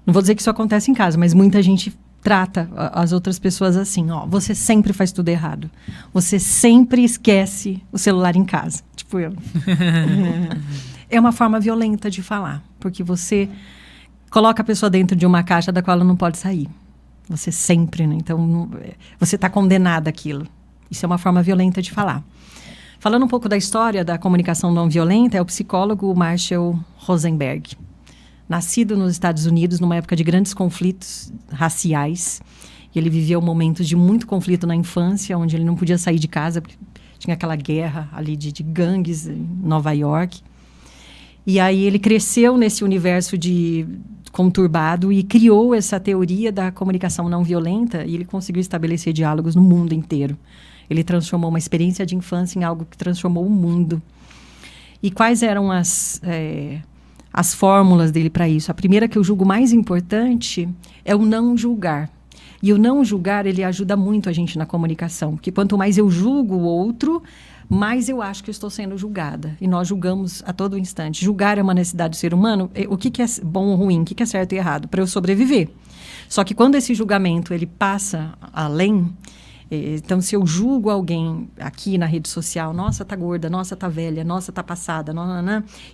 não vou dizer que isso acontece em casa, mas muita gente trata as outras pessoas assim. Você sempre faz tudo errado. Você sempre esquece o celular em casa. Tipo eu. É uma forma violenta de falar, porque você coloca a pessoa dentro de uma caixa da qual ela não pode sair. Você sempre, né? Então, você está condenada àquilo. Isso é uma forma violenta de falar. Falando um pouco da história da comunicação não violenta, é o psicólogo Marshall Rosenberg. Nascido nos Estados Unidos, numa época de grandes conflitos raciais. Ele viveu momentos de muito conflito na infância, onde ele não podia sair de casa, porque tinha aquela guerra ali de gangues em Nova York. E aí ele cresceu nesse universo conturbado e criou essa teoria da comunicação não violenta, e ele conseguiu estabelecer diálogos no mundo inteiro. Ele transformou uma experiência de infância em algo que transformou o mundo. E quais eram as fórmulas dele para isso? A primeira, que eu julgo mais importante, é o não julgar. E o não julgar, ele ajuda muito a gente na comunicação. Porque quanto mais eu julgo o outro, mais eu acho que eu estou sendo julgada. E nós julgamos a todo instante. Julgar é uma necessidade do ser humano. O que é bom ou ruim? O que é certo e errado? Para eu sobreviver. Só que quando esse julgamento ele passa além... Então, se eu julgo alguém aqui na rede social, nossa, tá gorda, nossa, tá velha, nossa, tá passada,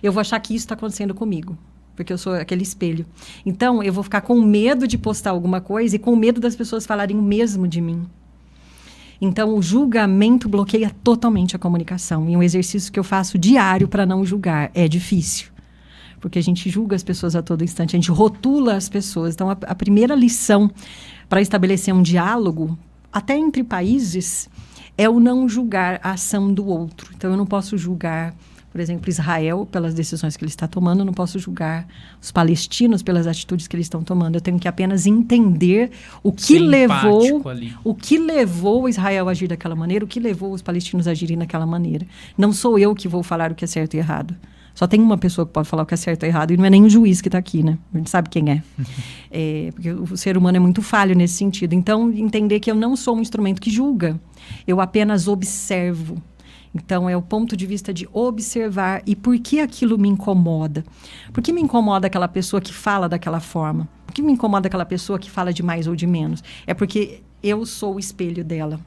eu vou achar que isso está acontecendo comigo. Porque eu sou aquele espelho. Então, eu vou ficar com medo de postar alguma coisa e com medo das pessoas falarem o mesmo de mim. Então, o julgamento bloqueia totalmente a comunicação. E um exercício que eu faço diário para não julgar. É difícil. Porque a gente julga as pessoas a todo instante. A gente rotula as pessoas. Então, a primeira lição para estabelecer um diálogo, até entre países, é o não julgar a ação do outro. Então, eu não posso julgar, por exemplo, Israel pelas decisões que ele está tomando, eu não posso julgar os palestinos pelas atitudes que eles estão tomando. Eu tenho que apenas entender o que levou Israel a agir daquela maneira, o que levou os palestinos a agirem daquela maneira. Não sou eu que vou falar o que é certo e errado. Só tem uma pessoa que pode falar o que é certo e errado, e não é nem o juiz que está aqui, né? A gente sabe quem é. Porque o ser humano é muito falho nesse sentido. Então, entender que eu não sou um instrumento que julga. Eu apenas observo. Então, é o ponto de vista de observar. E por que aquilo me incomoda? Por que me incomoda aquela pessoa que fala daquela forma? Por que me incomoda aquela pessoa que fala de mais ou de menos? É porque eu sou o espelho dela.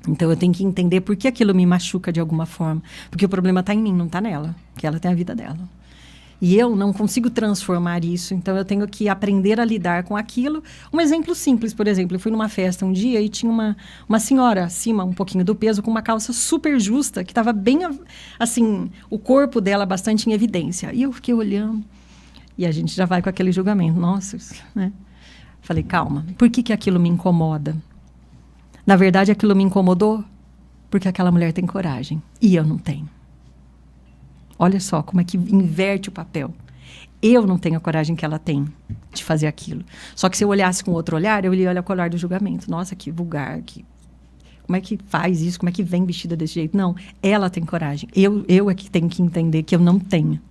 Então, eu tenho que entender por que aquilo me machuca de alguma forma. Porque o problema está em mim, não está nela. Porque ela tem a vida dela. E eu não consigo transformar isso. Então, eu tenho que aprender a lidar com aquilo. Um exemplo simples, por exemplo. Eu fui numa festa um dia e tinha uma senhora acima, um pouquinho do peso, com uma calça super justa, que estava bem, assim, o corpo dela bastante em evidência. E eu fiquei olhando. E a gente já vai com aquele julgamento. Nossa, né? Falei, calma. Por que aquilo me incomoda? Na verdade, aquilo me incomodou porque aquela mulher tem coragem e eu não tenho. Olha só como é que inverte o papel. Eu não tenho a coragem que ela tem de fazer aquilo. Só que se eu olhasse com outro olhar, eu ia olhar com o olhar do julgamento. Nossa, que vulgar, como é que faz isso? Como é que vem vestida desse jeito? Não, ela tem coragem. Eu é que tenho que entender que eu não tenho.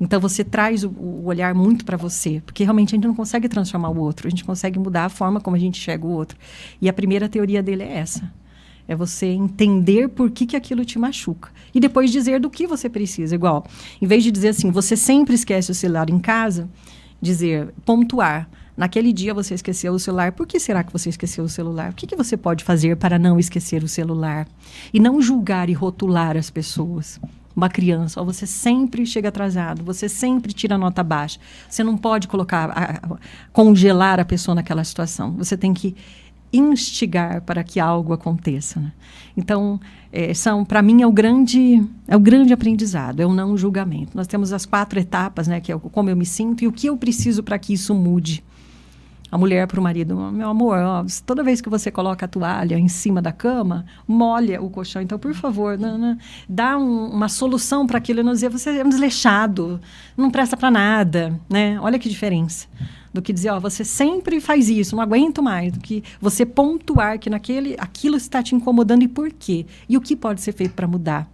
Então, você traz o olhar muito para você, porque realmente a gente não consegue transformar o outro, a gente consegue mudar a forma como a gente enxerga o outro. E a primeira teoria dele é essa. É você entender por que aquilo te machuca. E depois dizer do que você precisa. Igual, em vez de dizer assim, você sempre esquece o celular em casa, dizer, pontuar. Naquele dia você esqueceu o celular. Por que será que você esqueceu o celular? O que você pode fazer para não esquecer o celular? E não julgar e rotular as pessoas. Uma criança, você sempre chega atrasado, você sempre tira nota baixa. Você não pode congelar a pessoa naquela situação. Você tem que instigar para que algo aconteça. Né? Então, para mim, é o grande aprendizado, é o não julgamento. Nós temos as 4 etapas, né, que é como eu me sinto e o que eu preciso para que isso mude. A mulher para o marido, meu amor, toda vez que você coloca a toalha em cima da cama, molha o colchão. Então, por favor, dá uma solução para aquilo e não dizer, você é um desleixado, não presta para nada. Né? Olha que diferença. Do que dizer, você sempre faz isso, não aguento mais. Do que você pontuar que aquilo está te incomodando e por quê. E o que pode ser feito para mudar.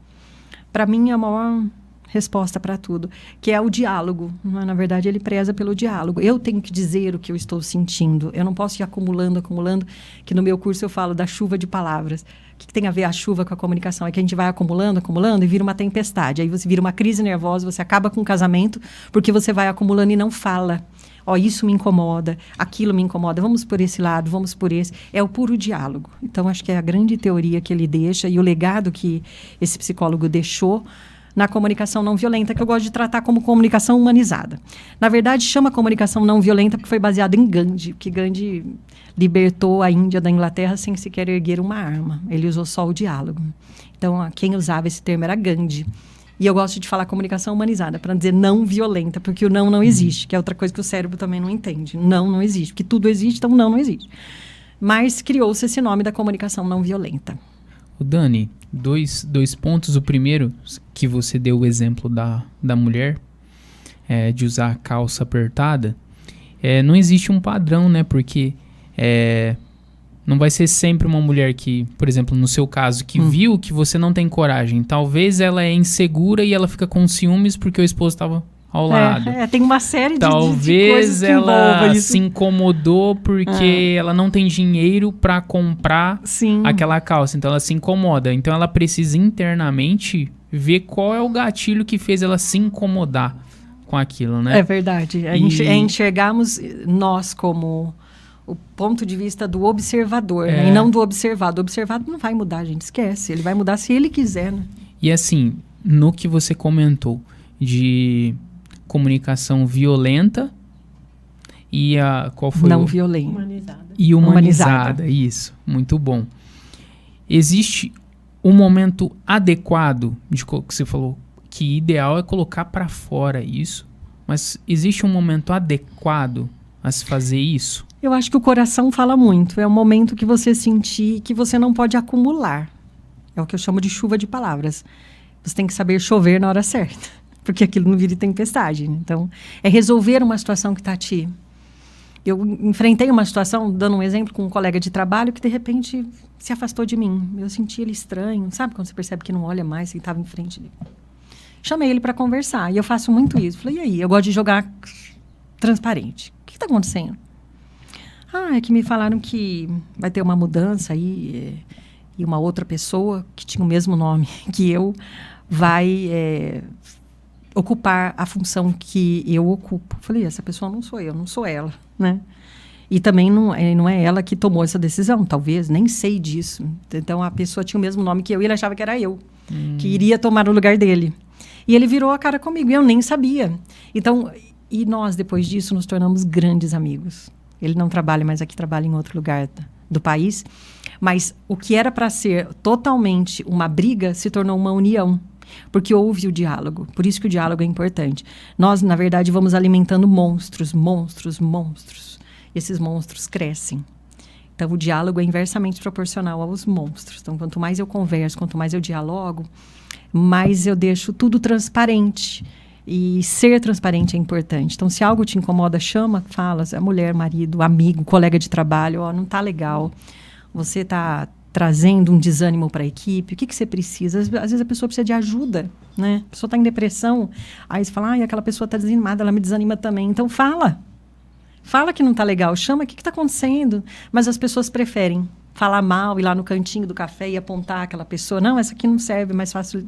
Para mim, é a maior resposta para tudo, que é o diálogo. Na verdade, ele preza pelo diálogo. Eu tenho que dizer o que eu estou sentindo. Eu não posso ir acumulando, que no meu curso eu falo da chuva de palavras. O que tem a ver a chuva com a comunicação? É que a gente vai acumulando e vira uma tempestade. Aí você vira uma crise nervosa, você acaba com o casamento, porque você vai acumulando e não fala. Isso me incomoda, aquilo me incomoda, vamos por esse lado, vamos por esse. É o puro diálogo. Então, acho que é a grande teoria que ele deixa e o legado que esse psicólogo deixou na comunicação não violenta, que eu gosto de tratar como comunicação humanizada. Na verdade, chama comunicação não violenta porque foi baseado em Gandhi, que Gandhi libertou a Índia da Inglaterra sem sequer erguer uma arma. Ele usou só o diálogo. Então, quem usava esse termo era Gandhi. E eu gosto de falar comunicação humanizada, para dizer não violenta, porque o não existe, que é outra coisa que o cérebro também não entende. Não existe, porque tudo existe, então não existe. Mas criou-se esse nome da comunicação não violenta. O Dani, dois pontos. O primeiro, que você deu o exemplo da mulher, de usar a calça apertada, não existe um padrão, né? Porque Não vai ser sempre uma mulher que, por exemplo, no seu caso, que viu que você não tem coragem. Talvez ela é insegura e ela fica com ciúmes porque o esposo estava ao lado. Tem uma série de Talvez coisas que ela envolvam isso. se incomodou porque ela não tem dinheiro para comprar Sim. aquela calça. Então ela se incomoda. Então ela precisa internamente ver qual é o gatilho que fez ela se incomodar com aquilo, né? É verdade. Enxergarmos nós como o ponto de vista do observador, né? E não do observado. O observado não vai mudar, a gente esquece. Ele vai mudar se ele quiser, né? E assim, no que você comentou de comunicação violenta e qual foi não violenta. Humanizada. E humanizada. Isso, muito bom. Existe um momento adequado de que você falou que ideal é colocar para fora isso, mas existe um momento adequado a se fazer isso? Eu acho que o coração fala muito. É um momento que você sentir que você não pode acumular. É o que eu chamo de chuva de palavras. Você tem que saber chover na hora certa, porque aquilo não vira tempestade. Então, é resolver uma situação que está te... Eu enfrentei uma situação, dando um exemplo, com um colega de trabalho que, de repente, se afastou de mim. Eu senti ele estranho. Sabe quando você percebe que não olha mais, que estava em frente dele? Chamei ele para conversar. E eu faço muito isso. Falei, e aí? Eu gosto de jogar transparente. O que está acontecendo? É que me falaram que vai ter uma mudança aí e uma outra pessoa que tinha o mesmo nome que eu vai ocupar a função que eu ocupo. Falei, essa pessoa não sou eu, não sou ela, né? E também não é ela que tomou essa decisão, talvez, nem sei disso. Então, a pessoa tinha o mesmo nome que eu e ele achava que era eu, que iria tomar o lugar dele. E ele virou a cara comigo e eu nem sabia. Então, e nós, depois disso, nos tornamos grandes amigos. Ele não trabalha mais aqui, trabalha em outro lugar do país. Mas o que era para ser totalmente uma briga se tornou uma união. Porque houve o diálogo. Por isso que o diálogo é importante. Nós, na verdade, vamos alimentando monstros. E esses monstros crescem. Então, o diálogo é inversamente proporcional aos monstros. Então, quanto mais eu converso, quanto mais eu dialogo, mais eu deixo tudo transparente. E ser transparente é importante. Então, se algo te incomoda, chama, fala, mulher, marido, amigo, colega de trabalho, não está legal. Você está trazendo um desânimo para a equipe. O que você precisa? Às vezes a pessoa precisa de ajuda, né? A pessoa está em depressão. Aí você fala, aquela pessoa está desanimada, ela me desanima também. Então, fala. Fala que não está legal. Chama, o que está acontecendo? Mas as pessoas preferem falar mal, ir lá no cantinho do café e apontar aquela pessoa. Não, essa aqui não serve, é mais fácil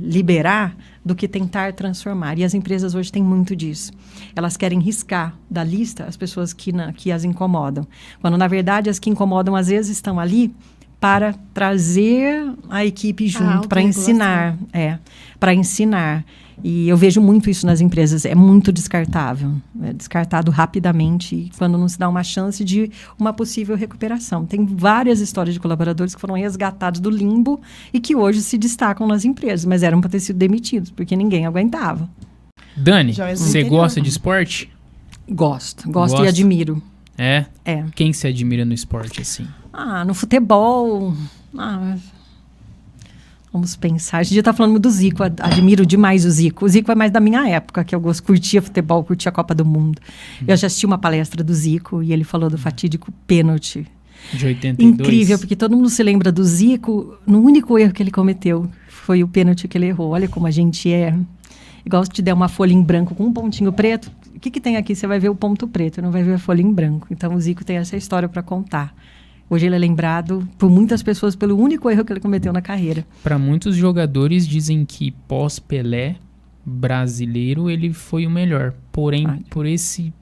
liberar do que tentar transformar. E as empresas hoje têm muito disso. Elas querem riscar da lista as pessoas que as incomodam. Quando, na verdade, as que incomodam, às vezes, estão ali para trazer a equipe junto, para ensinar. Para ensinar. E eu vejo muito isso nas empresas. É muito descartável. É descartado rapidamente quando não se dá uma chance de uma possível recuperação. Tem várias histórias de colaboradores que foram resgatados do limbo e que hoje se destacam nas empresas, mas eram para ter sido demitidos, porque ninguém aguentava. Dani, você gosta de esporte? Gosto e admiro. É? Quem você admira no esporte, assim? No futebol... Vamos pensar. Esse dia tá falando do Zico. Admiro demais o Zico. O Zico é mais da minha época, que eu curtia futebol, curtia a Copa do Mundo. Eu já assisti uma palestra do Zico e ele falou do fatídico pênalti. De 82. Incrível, porque todo mundo se lembra do Zico. No único erro que ele cometeu foi o pênalti que ele errou. Olha como a gente é. Igual se te der uma folha em branco com um pontinho preto. O que tem aqui? Você vai ver o ponto preto, não vai ver a folha em branco. Então, o Zico tem essa história para contar. Hoje ele é lembrado por muitas pessoas pelo único erro que ele cometeu na carreira. Para muitos jogadores dizem que pós-Pelé brasileiro ele foi o melhor. Porém, por esse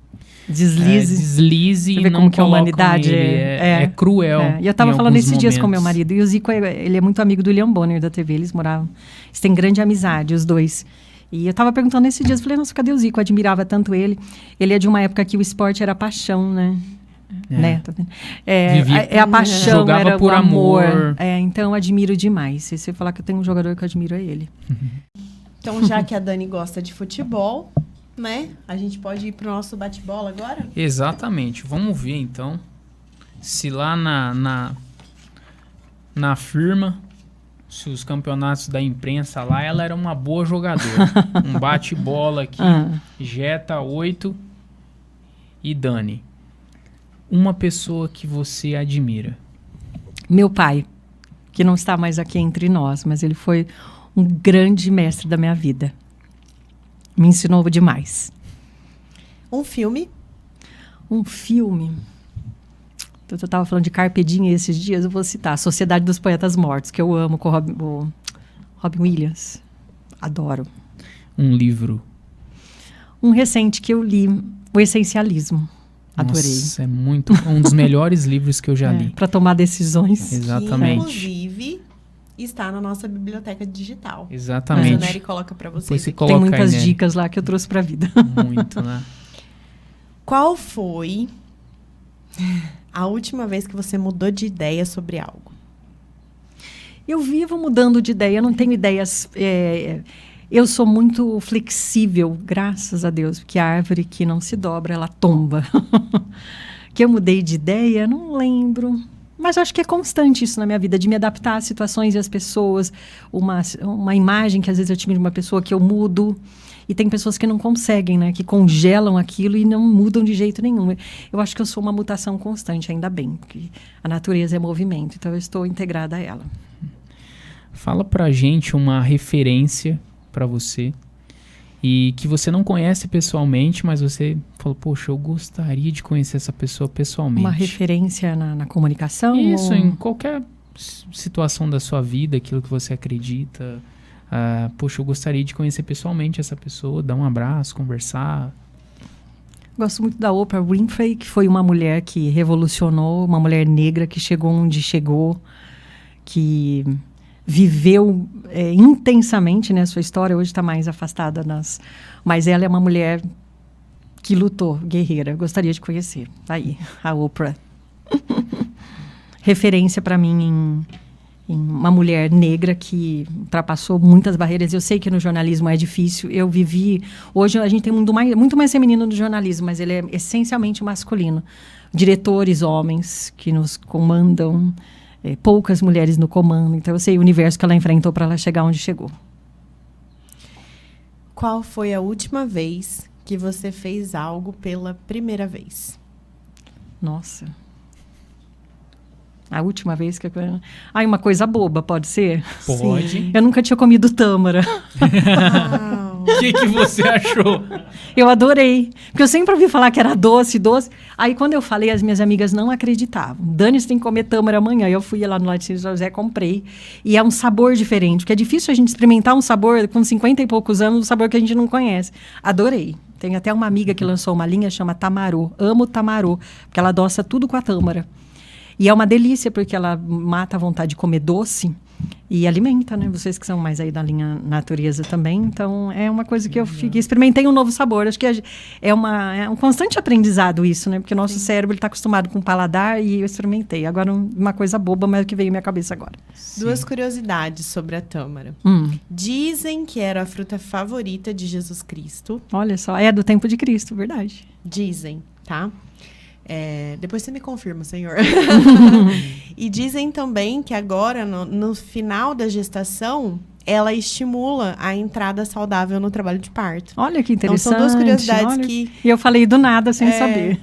deslize Você vê não como que a humanidade é cruel. E eu estava falando esses dias com meu marido. E o Zico, ele é muito amigo do William Bonner da TV. Eles têm grande amizade, os dois. E eu estava perguntando esses dias, falei, nossa, cadê o Zico? Eu admirava tanto ele. Ele é de uma época que o esporte era paixão, né? Tá vendo? A paixão, era por o amor. Então, eu admiro demais. Se você falar que eu tenho um jogador que eu admiro, é ele. Então, já que a Dani gosta de futebol, né? A gente pode ir pro nosso bate-bola agora? Exatamente. Vamos ver, então, se lá na firma, se os campeonatos da imprensa lá, ela era uma boa jogadora. Um bate-bola aqui, Jetta 8 e Dani. uma pessoa que você admira. Meu pai, que não está mais aqui entre nós, mas ele foi um grande mestre da minha vida. Me ensinou demais. Um filme? Um filme. Eu estava falando de Carpe Diem esses dias, eu vou citar Sociedade dos Poetas Mortos, que eu amo, com o Robin Williams. Adoro. Um livro. Um recente que eu li, O Essencialismo. Adorei. Nossa, é um dos melhores livros que eu já li. Para tomar decisões. Exatamente. Que, inclusive, está na nossa biblioteca digital. Exatamente. A Nery coloca para vocês. Depois você aqui. coloca Tem muitas aí, né? dicas lá que eu trouxe para a vida. Muito, né? Qual foi a última vez que você mudou de ideia sobre algo? Eu vivo mudando de ideia, eu não tenho ideias. Eu sou muito flexível, graças a Deus, porque a árvore que não se dobra, ela tomba. Que eu mudei de ideia, não lembro. Mas eu acho que é constante isso na minha vida, de me adaptar às situações e às pessoas. Uma imagem que às vezes eu tive de uma pessoa que eu mudo. E tem pessoas que não conseguem, né? Que congelam aquilo e não mudam de jeito nenhum. Eu acho que eu sou uma mutação constante, ainda bem. Porque a natureza é movimento, então eu estou integrada a ela. Fala pra gente uma referência pra você e que você não conhece pessoalmente, mas você falou, poxa, eu gostaria de conhecer essa pessoa pessoalmente. Uma referência na comunicação? Isso, ou... em qualquer situação da sua vida, aquilo que você acredita. Poxa, eu gostaria de conhecer pessoalmente essa pessoa, dar um abraço, conversar. Gosto muito da Oprah Winfrey, que foi uma mulher que revolucionou, uma mulher negra que chegou onde chegou, que viveu intensamente, né, a sua história. Hoje está mais afastada, mas ela é uma mulher que lutou, guerreira. Gostaria de conhecer. Tá aí, a Oprah. Referência para mim em uma mulher negra que ultrapassou muitas barreiras. Eu sei que no jornalismo é difícil. Eu vivi... Hoje a gente tem muito mais feminino no jornalismo, mas ele é essencialmente masculino. Diretores, homens, que nos comandam. Poucas mulheres no comando. Então, eu sei o universo que ela enfrentou para ela chegar onde chegou. Qual foi a última vez que você fez algo pela primeira vez? Nossa... A última vez que eu... uma coisa boba, pode ser? Pode. Sim. Eu nunca tinha comido tâmara. O que você achou? Eu adorei. Porque eu sempre ouvi falar que era doce. Aí, quando eu falei, as minhas amigas não acreditavam. Dani, você tem que comer tâmara amanhã. Eu fui lá no Laticínio José, comprei. E é um sabor diferente. Porque é difícil a gente experimentar um sabor com 50 e poucos anos, um sabor que a gente não conhece. Adorei. Tem até uma amiga que lançou uma linha, chama Tamarô. Amo Tamarô. Porque ela adoça tudo com a tâmara. E é uma delícia, porque ela mata a vontade de comer doce e alimenta, né? Vocês que são mais aí da linha natureza também. Então, é uma coisa que eu experimentei um novo sabor. Acho que é um constante aprendizado isso, né? Porque o nosso cérebro está acostumado com o paladar e eu experimentei. Agora, uma coisa boba, mas que veio à minha cabeça agora. Sim. Duas curiosidades sobre a tâmara. Dizem que era a fruta favorita de Jesus Cristo. Olha só, é do tempo de Cristo, verdade. Dizem, tá? Depois você me confirma, senhor. E dizem também que agora, no final da gestação, ela estimula a entrada saudável no trabalho de parto. Olha que interessante. Então, são duas curiosidades que... E eu falei do nada, sem saber.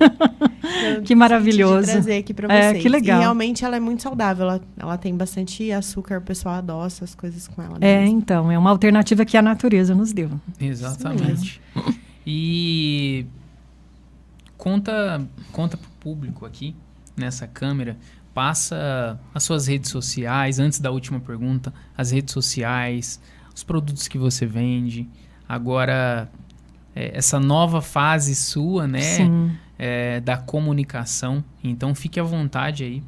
Que maravilhoso. De trazer aqui pra vocês. Que legal. E realmente ela é muito saudável. Ela tem bastante açúcar, o pessoal adoça as coisas com ela. Então, é uma alternativa que a natureza nos deu. Exatamente. E... Conta pro público aqui, nessa câmera, passa as suas redes sociais, antes da última pergunta, as redes sociais, os produtos que você vende. Agora, essa nova fase sua, né, da comunicação. Então, fique à vontade aí.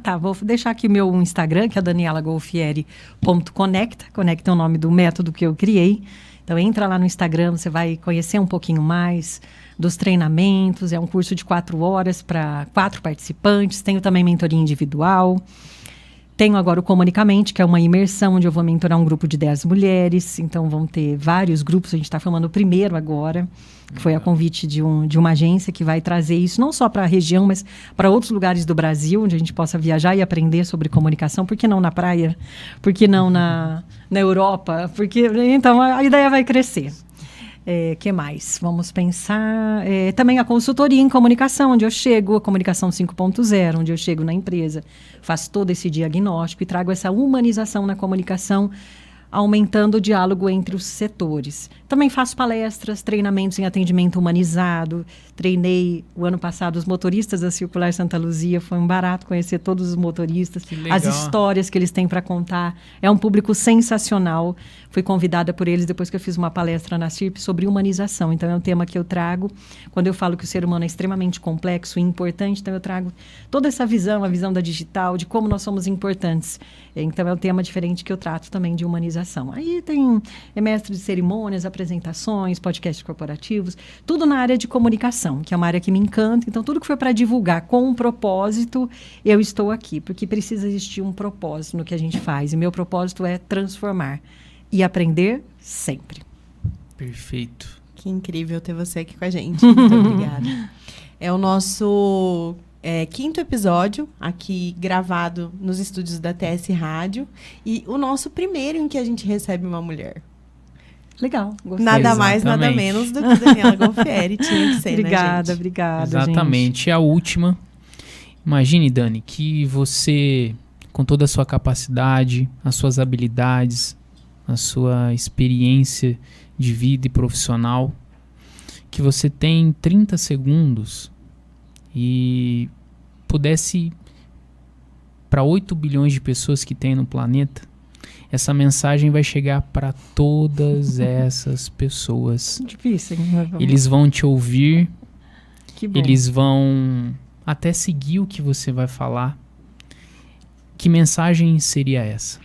Tá. Vou deixar aqui o meu Instagram, que é danielagolfieri.conecta. Conecta é o nome do método que eu criei. Então, entra lá no Instagram, você vai conhecer um pouquinho mais dos treinamentos. É um curso de 4 horas para 4 participantes. Tenho também mentoria individual. Tenho agora o Comunicamente, que é uma imersão onde eu vou mentorar um grupo de 10 mulheres. Então, vão ter vários grupos. A gente está filmando o primeiro agora, que foi a convite de uma agência que vai trazer isso não só para a região, mas para outros lugares do Brasil, onde a gente possa viajar e aprender sobre comunicação. Por que não na praia? Por que não na Europa? Então, a ideia vai crescer. Que mais? Vamos pensar. Também a consultoria em comunicação, onde eu chego, a comunicação 5.0, onde eu chego na empresa, faço todo esse diagnóstico e trago essa humanização na comunicação, aumentando o diálogo entre os setores. Também faço palestras, treinamentos em atendimento humanizado. Treinei o ano passado os motoristas da Circular Santa Luzia. Foi um barato conhecer todos os motoristas, as histórias que eles têm para contar. É um público sensacional. Fui convidada por eles depois que eu fiz uma palestra na CIRP sobre humanização. Então, é um tema que eu trago. Quando eu falo que o ser humano é extremamente complexo e importante, então eu trago toda essa visão, a visão da digital, de como nós somos importantes. Então, é um tema diferente que eu trato também de humanização. Aí tem mestre de cerimônias, apresentações, podcasts corporativos, tudo na área de comunicação, que é uma área que me encanta. Então, tudo que for para divulgar com um propósito, eu estou aqui, porque precisa existir um propósito no que a gente faz. E meu propósito é transformar e aprender sempre. Perfeito. Que incrível ter você aqui com a gente. Muito obrigada. É o nosso 5º episódio aqui gravado nos estúdios da TS Rádio e o nosso primeiro em que a gente recebe uma mulher. Legal. Gostei. Nada mais, nada menos do que Daniela Gonfieri. Tinha que ser, obrigada, né, gente? Obrigada, exatamente. gente. A última. Imagine, Dani, que você, com toda a sua capacidade, as suas habilidades, a sua experiência de vida e profissional, que você tem 30 segundos e pudesse, para 8 bilhões de pessoas que tem no planeta, essa mensagem vai chegar para todas essas pessoas. Difícil, hein? Eles vão te ouvir, Que bom. eles vão até seguir o que você vai falar. Que mensagem seria essa?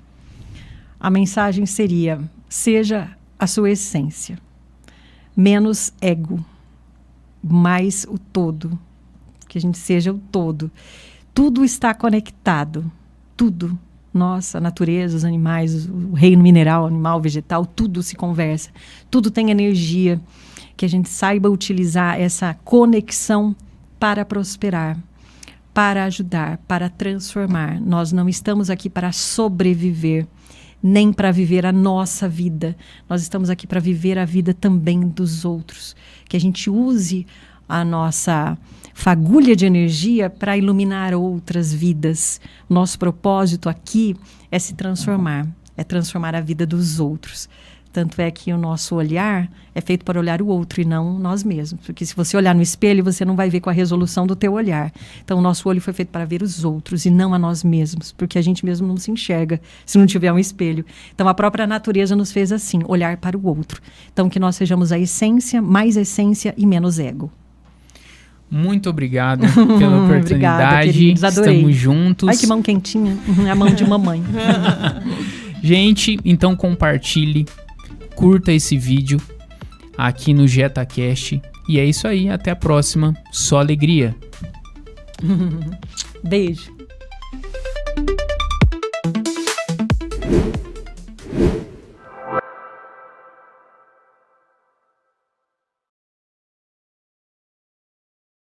A mensagem seria: seja a sua essência. Menos ego. Mais o todo. Que a gente seja o todo. Tudo está conectado. Tudo. Nossa, a natureza, os animais, o reino mineral, animal, vegetal, tudo se conversa. Tudo tem energia. Que a gente saiba utilizar essa conexão para prosperar, para ajudar, para transformar. Nós não estamos aqui para sobreviver, nem para viver a nossa vida. Nós estamos aqui para viver a vida também dos outros. Que a gente use a nossa fagulha de energia para iluminar outras vidas. Nosso propósito aqui é se transformar, é transformar a vida dos outros. Tanto é que o nosso olhar é feito para olhar o outro e não nós mesmos. Porque se você olhar no espelho, você não vai ver com a resolução do teu olhar. Então, o nosso olho foi feito para ver os outros e não a nós mesmos. Porque a gente mesmo não se enxerga se não tiver um espelho. Então, a própria natureza nos fez assim, olhar para o outro. Então, que nós sejamos a essência, mais essência e menos ego. Muito obrigado pela oportunidade. Obrigada, queridos, adorei. Estamos juntos. Ai, que mão quentinha. É a mão de mamãe. Gente, então compartilhe, curta esse vídeo aqui no JetaCast. E é isso aí, até a próxima. Só alegria. Beijo.